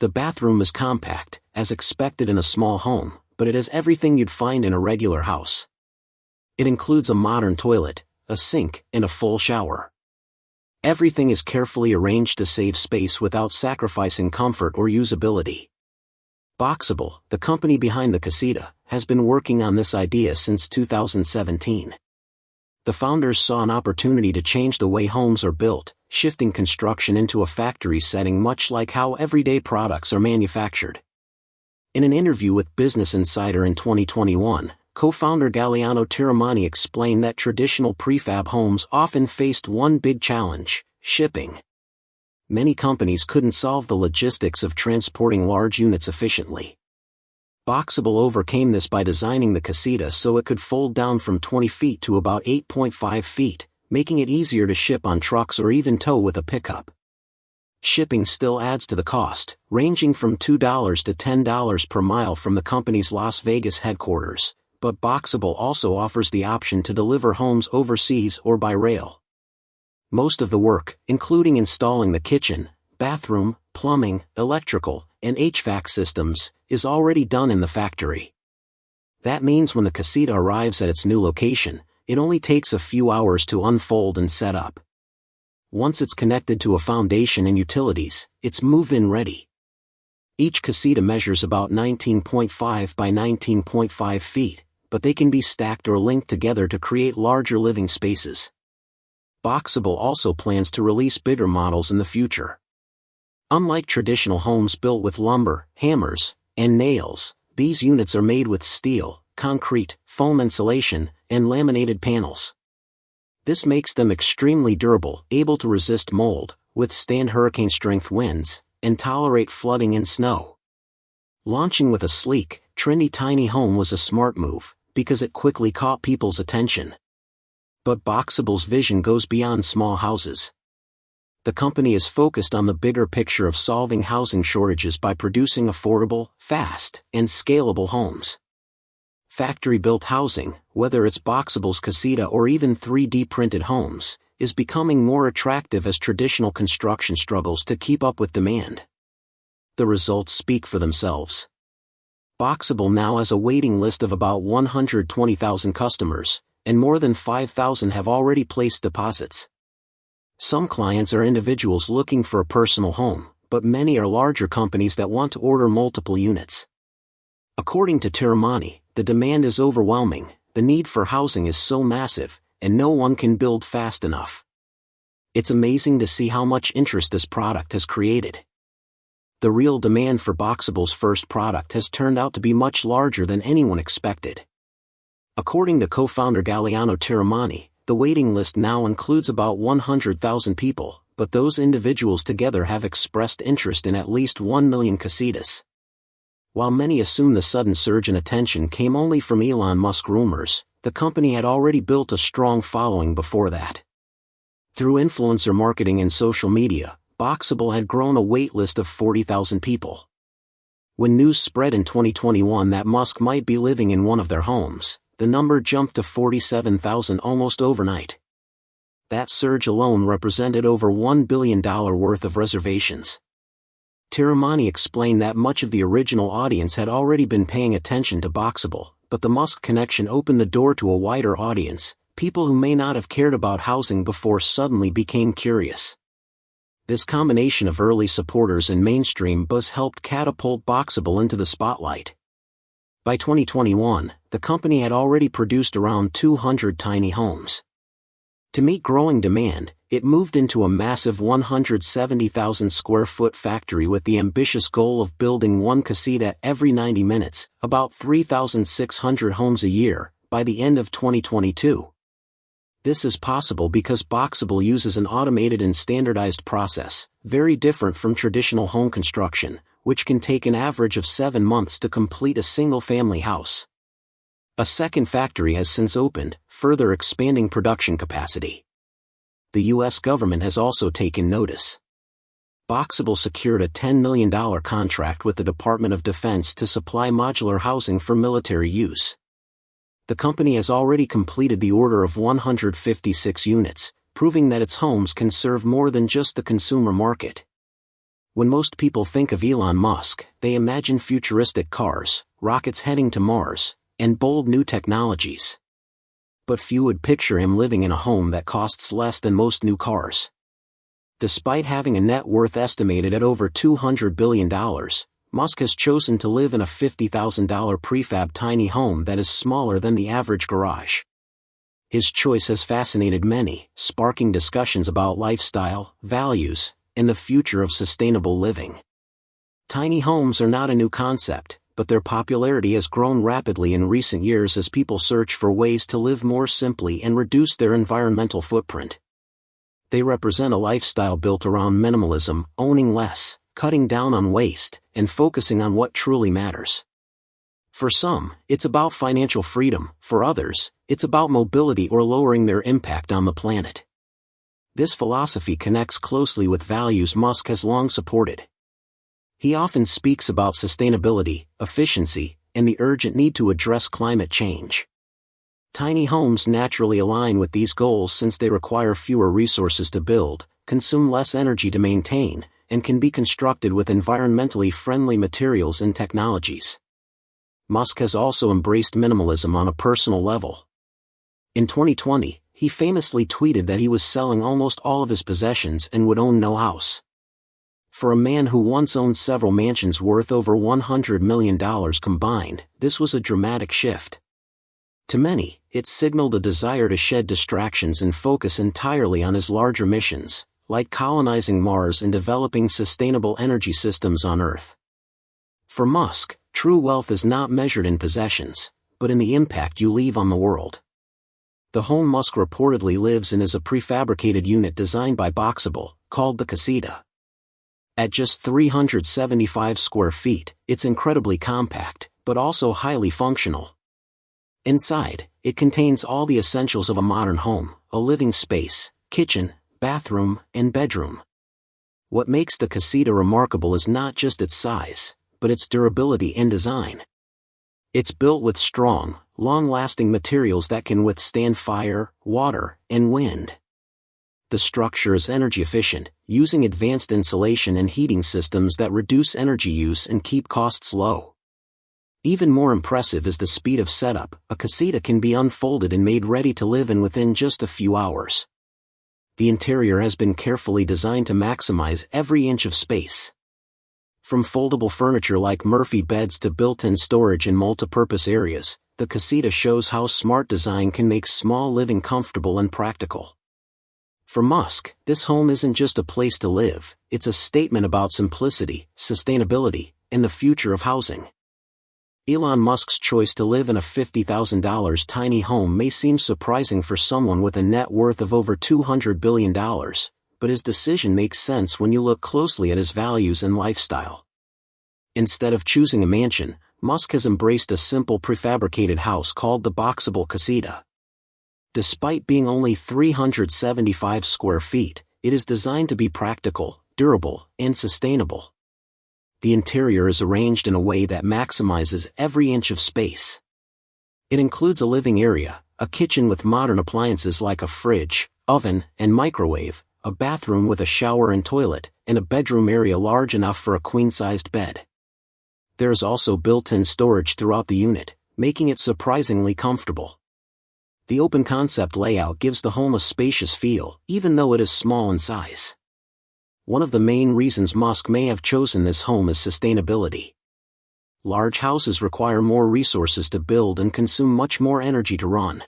The bathroom is compact, as expected in a small home, but it has everything you'd find in a regular house. It includes a modern toilet, a sink, and a full shower. Everything is carefully arranged to save space without sacrificing comfort or usability. Boxable, the company behind the Casita, has been working on this idea since 2017. The founders saw an opportunity to change the way homes are built, shifting construction into a factory setting much like how everyday products are manufactured. In an interview with Business Insider in 2021, co-founder Galliano Tiramani explained that traditional prefab homes often faced one big challenge: shipping. Many companies couldn't solve the logistics of transporting large units efficiently. Boxable overcame this by designing the Casita so it could fold down from 20 feet to about 8.5 feet, making it easier to ship on trucks or even tow with a pickup. Shipping still adds to the cost, ranging from $2 to $10 per mile from the company's Las Vegas headquarters, but Boxable also offers the option to deliver homes overseas or by rail. Most of the work, including installing the kitchen, bathroom, plumbing, electrical, and HVAC systems, is already done in the factory. That means when the Casita arrives at its new location, it only takes a few hours to unfold and set up. Once it's connected to a foundation and utilities, it's move-in ready. Each casita measures about 19.5 by 19.5 feet, but they can be stacked or linked together to create larger living spaces. Boxable also plans to release bigger models in the future. Unlike traditional homes built with lumber, hammers, and nails, these units are made with steel, concrete, foam insulation, and laminated panels. This makes them extremely durable, able to resist mold, withstand hurricane-strength winds, and tolerate flooding and snow. Launching with a sleek, trendy tiny home was a smart move, because it quickly caught people's attention. But Boxable's vision goes beyond small houses. The company is focused on the bigger picture of solving housing shortages by producing affordable, fast, and scalable homes. Factory-built housing, whether it's Boxable's casita or even 3D printed homes, is becoming more attractive as traditional construction struggles to keep up with demand. The results speak for themselves. Boxable now has a waiting list of about 120,000 customers, and more than 5,000 have already placed deposits. Some clients are individuals looking for a personal home, but many are larger companies that want to order multiple units. According to Tiramani, the demand is overwhelming, the need for housing is so massive, and no one can build fast enough. It's amazing to see how much interest this product has created. The real demand for Boxable's first product has turned out to be much larger than anyone expected. According to co-founder Galliano Tiramani, the waiting list now includes about 100,000 people, but those individuals together have expressed interest in at least 1 million casitas. While many assume the sudden surge in attention came only from Elon Musk rumors, the company had already built a strong following before that. Through influencer marketing and social media, Boxable had grown a wait list of 40,000 people. When news spread in 2021 that Musk might be living in one of their homes, the number jumped to 47,000 almost overnight. That surge alone represented over $1 billion worth of reservations. Tiramani explained that much of the original audience had already been paying attention to Boxable, but the Musk connection opened the door to a wider audience, people who may not have cared about housing before suddenly became curious. This combination of early supporters and mainstream buzz helped catapult Boxable into the spotlight. By 2021, the company had already produced around 200 tiny homes. To meet growing demand, it moved into a massive 170,000 square foot factory with the ambitious goal of building one casita every 90 minutes, about 3,600 homes a year, by the end of 2022. This is possible because Boxable uses an automated and standardized process, very different from traditional home construction, which can take an average of 7 months to complete a single-family house. A second factory has since opened, further expanding production capacity. The U.S. government has also taken notice. Boxable secured a $10 million contract with the Department of Defense to supply modular housing for military use. The company has already completed the order of 156 units, proving that its homes can serve more than just the consumer market. When most people think of Elon Musk, they imagine futuristic cars, rockets heading to Mars, and bold new technologies. But few would picture him living in a home that costs less than most new cars. Despite having a net worth estimated at over $200 billion, Musk has chosen to live in a $50,000 prefab tiny home that is smaller than the average garage. His choice has fascinated many, sparking discussions about lifestyle, values, and the future of sustainable living. Tiny homes are not a new concept, but their popularity has grown rapidly in recent years as people search for ways to live more simply and reduce their environmental footprint. They represent a lifestyle built around minimalism, owning less, cutting down on waste, and focusing on what truly matters. For some, it's about financial freedom; for others, it's about mobility or lowering their impact on the planet. This philosophy connects closely with values Musk has long supported. He often speaks about sustainability, efficiency, and the urgent need to address climate change. Tiny homes naturally align with these goals since they require fewer resources to build, consume less energy to maintain, and can be constructed with environmentally friendly materials and technologies. Musk has also embraced minimalism on a personal level. In 2020, he famously tweeted that he was selling almost all of his possessions and would own no house. For a man who once owned several mansions worth over $100 million combined, this was a dramatic shift. To many, it signaled a desire to shed distractions and focus entirely on his larger missions, like colonizing Mars and developing sustainable energy systems on Earth. For Musk, true wealth is not measured in possessions, but in the impact you leave on the world. The home Musk reportedly lives in is a prefabricated unit designed by Boxable, called the Casita. At just 375 square feet, it's incredibly compact, but also highly functional. Inside, it contains all the essentials of a modern home: a living space, kitchen, bathroom, and bedroom. What makes the Casita remarkable is not just its size, but its durability and design. It's built with strong, long-lasting materials that can withstand fire, water, and wind. The structure is energy efficient, using advanced insulation and heating systems that reduce energy use and keep costs low. Even more impressive is the speed of setup. A Casita can be unfolded and made ready to live in within just a few hours. The interior has been carefully designed to maximize every inch of space. From foldable furniture like Murphy beds to built-in storage and multipurpose areas, the Casita shows how smart design can make small living comfortable and practical. For Musk, this home isn't just a place to live, it's a statement about simplicity, sustainability, and the future of housing. Elon Musk's choice to live in a $50,000 tiny home may seem surprising for someone with a net worth of over $200 billion, but his decision makes sense when you look closely at his values and lifestyle. Instead of choosing a mansion, Musk has embraced a simple prefabricated house called the Boxable Casita. Despite being only 375 square feet, it is designed to be practical, durable, and sustainable. The interior is arranged in a way that maximizes every inch of space. It includes a living area, a kitchen with modern appliances like a fridge, oven, and microwave, a bathroom with a shower and toilet, and a bedroom area large enough for a queen-sized bed. There is also built-in storage throughout the unit, making it surprisingly comfortable. The open concept layout gives the home a spacious feel, even though it is small in size. One of the main reasons Musk may have chosen this home is sustainability. Large houses require more resources to build and consume much more energy to run.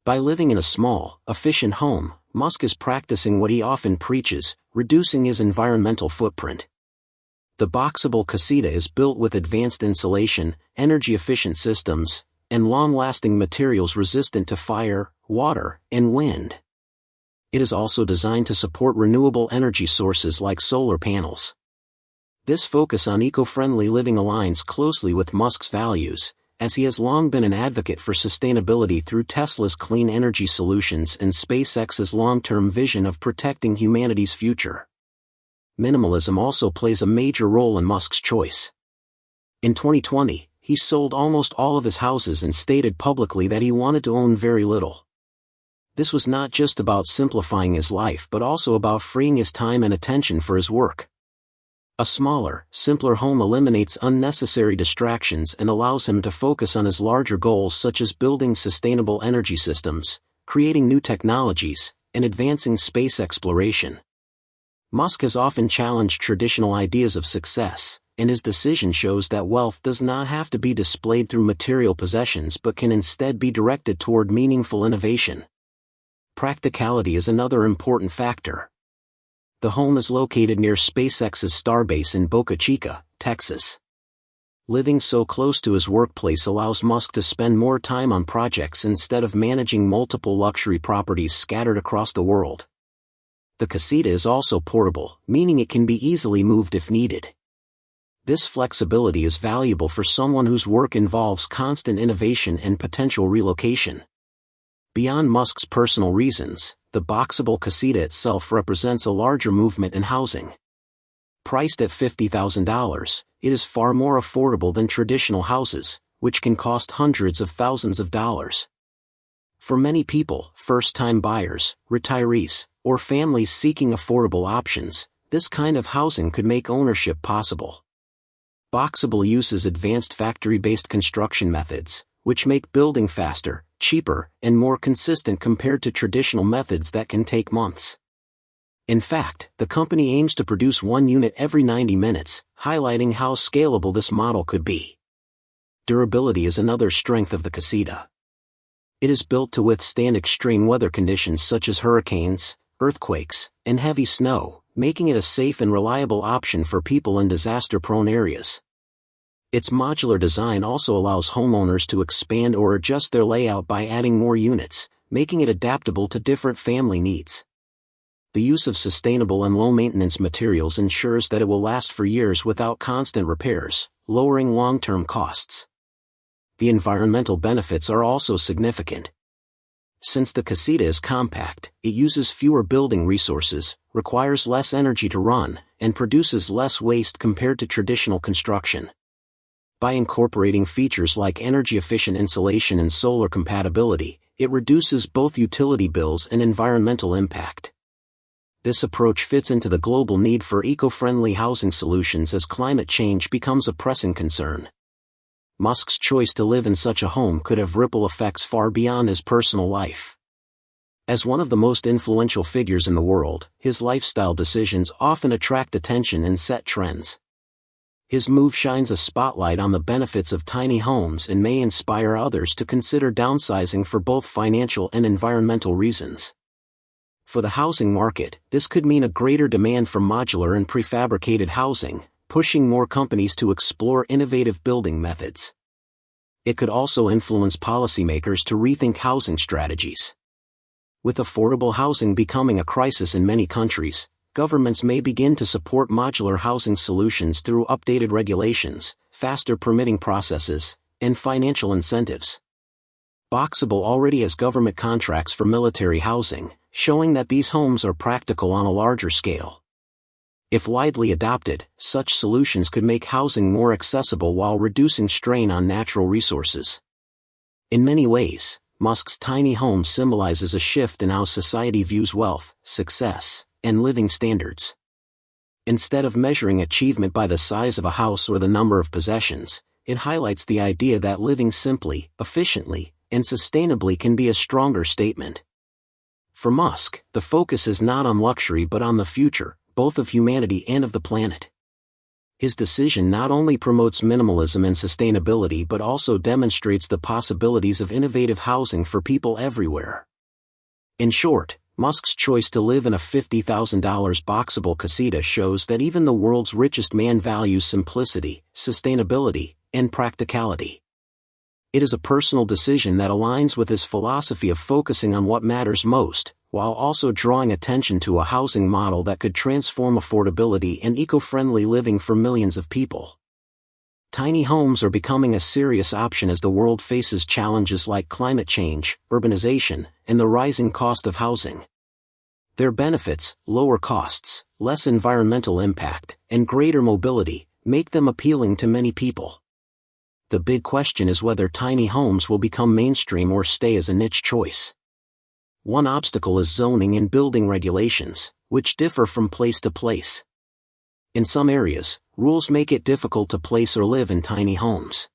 By living in a small, efficient home, Musk is practicing what he often preaches, reducing his environmental footprint. The Boxable Casita is built with advanced insulation, energy-efficient systems, and long-lasting materials resistant to fire, water, and wind. It is also designed to support renewable energy sources like solar panels. This focus on eco-friendly living aligns closely with Musk's values, as he has long been an advocate for sustainability through Tesla's clean energy solutions and SpaceX's long-term vision of protecting humanity's future. Minimalism also plays a major role in Musk's choice. In 2020, he sold almost all of his houses and stated publicly that he wanted to own very little. This was not just about simplifying his life but also about freeing his time and attention for his work. A smaller, simpler home eliminates unnecessary distractions and allows him to focus on his larger goals such as building sustainable energy systems, creating new technologies, and advancing space exploration. Musk has often challenged traditional ideas of success, and his decision shows that wealth does not have to be displayed through material possessions but can instead be directed toward meaningful innovation. Practicality is another important factor. The home is located near SpaceX's Starbase in Boca Chica, Texas. Living so close to his workplace allows Musk to spend more time on projects instead of managing multiple luxury properties scattered across the world. The Casita is also portable, meaning it can be easily moved if needed. This flexibility is valuable for someone whose work involves constant innovation and potential relocation. Beyond Musk's personal reasons, the Boxable Casita itself represents a larger movement in housing. Priced at $50,000, it is far more affordable than traditional houses, which can cost hundreds of thousands of dollars. For many people, first-time buyers, retirees, or families seeking affordable options, this kind of housing could make ownership possible. Boxable uses advanced factory-based construction methods, which make building faster, cheaper, and more consistent compared to traditional methods that can take months. In fact, the company aims to produce one unit every 90 minutes, highlighting how scalable this model could be. Durability is another strength of the casita. It is built to withstand extreme weather conditions such as hurricanes, earthquakes, and heavy snow, making it a safe and reliable option for people in disaster-prone areas. Its modular design also allows homeowners to expand or adjust their layout by adding more units, making it adaptable to different family needs. The use of sustainable and low-maintenance materials ensures that it will last for years without constant repairs, lowering long-term costs. The environmental benefits are also significant. Since the casita is compact, it uses fewer building resources, requires less energy to run, and produces less waste compared to traditional construction. By incorporating features like energy-efficient insulation and solar compatibility, it reduces both utility bills and environmental impact. This approach fits into the global need for eco-friendly housing solutions as climate change becomes a pressing concern. Musk's choice to live in such a home could have ripple effects far beyond his personal life. As one of the most influential figures in the world, his lifestyle decisions often attract attention and set trends. His move shines a spotlight on the benefits of tiny homes and may inspire others to consider downsizing for both financial and environmental reasons. For the housing market, this could mean a greater demand for modular and prefabricated housing, pushing more companies to explore innovative building methods. It could also influence policymakers to rethink housing strategies. With affordable housing becoming a crisis in many countries, governments may begin to support modular housing solutions through updated regulations, faster permitting processes, and financial incentives. Boxable already has government contracts for military housing, showing that these homes are practical on a larger scale. If widely adopted, such solutions could make housing more accessible while reducing strain on natural resources. In many ways, Musk's tiny home symbolizes a shift in how society views wealth, success, and living standards. Instead of measuring achievement by the size of a house or the number of possessions, it highlights the idea that living simply, efficiently, and sustainably can be a stronger statement. For Musk, the focus is not on luxury but on the future, both of humanity and of the planet. His decision not only promotes minimalism and sustainability but also demonstrates the possibilities of innovative housing for people everywhere. In short, Musk's choice to live in a $50,000 boxable casita shows that even the world's richest man values simplicity, sustainability, and practicality. It is a personal decision that aligns with his philosophy of focusing on what matters most, while also drawing attention to a housing model that could transform affordability and eco-friendly living for millions of people. Tiny homes are becoming a serious option as the world faces challenges like climate change, urbanization, and the rising cost of housing. Their benefits, lower costs, less environmental impact, and greater mobility, make them appealing to many people. The big question is whether tiny homes will become mainstream or stay as a niche choice. One obstacle is zoning and building regulations, which differ from place to place. In some areas, rules make it difficult to place or live in tiny homes.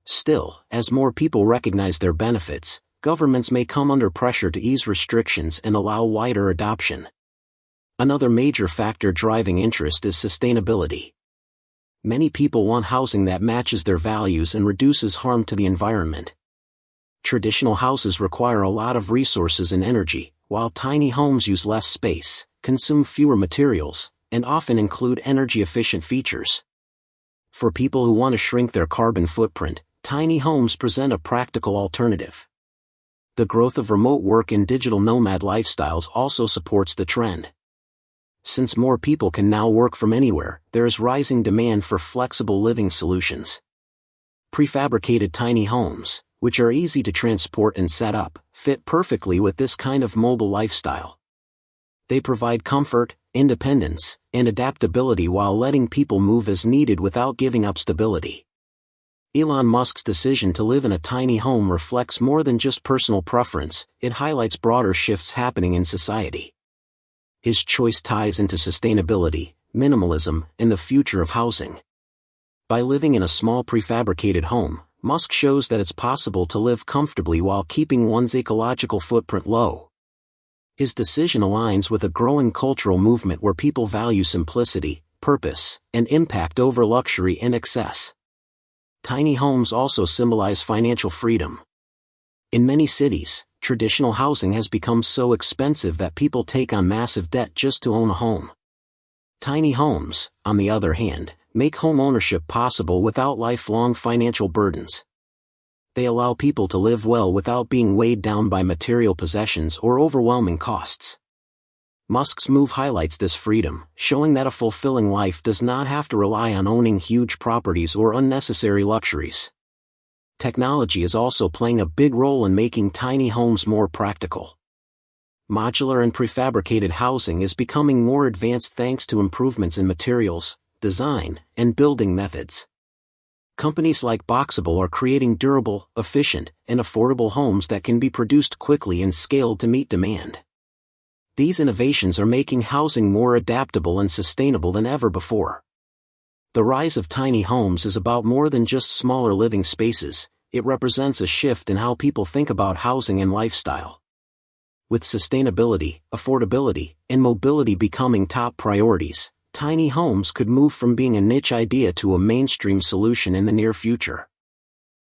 Still, as more people recognize their benefits, governments may come under pressure to ease restrictions and allow wider adoption. Another major factor driving interest is sustainability. Many people want housing that matches their values and reduces harm to the environment. Traditional houses require a lot of resources and energy, while tiny homes use less space, consume fewer materials, and often include energy-efficient features. For people who want to shrink their carbon footprint, tiny homes present a practical alternative. The growth of remote work and digital nomad lifestyles also supports the trend. Since more people can now work from anywhere, there is rising demand for flexible living solutions. Prefabricated tiny homes, which are easy to transport and set up, fit perfectly with this kind of mobile lifestyle. They provide comfort, independence, and adaptability while letting people move as needed without giving up stability. Elon Musk's decision to live in a tiny home reflects more than just personal preference, it highlights broader shifts happening in society. His choice ties into sustainability, minimalism, and the future of housing. By living in a small prefabricated home, Musk shows that it's possible to live comfortably while keeping one's ecological footprint low. His decision aligns with a growing cultural movement where people value simplicity, purpose, and impact over luxury and excess. Tiny homes also symbolize financial freedom. In many cities, traditional housing has become so expensive that people take on massive debt just to own a home. Tiny homes, on the other hand, make home ownership possible without lifelong financial burdens. They allow people to live well without being weighed down by material possessions or overwhelming costs. Musk's move highlights this freedom, showing that a fulfilling life does not have to rely on owning huge properties or unnecessary luxuries. Technology is also playing a big role in making tiny homes more practical. Modular and prefabricated housing is becoming more advanced thanks to improvements in materials, design, and building methods. Companies like Boxable are creating durable, efficient, and affordable homes that can be produced quickly and scaled to meet demand. These innovations are making housing more adaptable and sustainable than ever before. The rise of tiny homes is about more than just smaller living spaces. It represents a shift in how people think about housing and lifestyle. With sustainability, affordability, and mobility becoming top priorities, tiny homes could move from being a niche idea to a mainstream solution in the near future.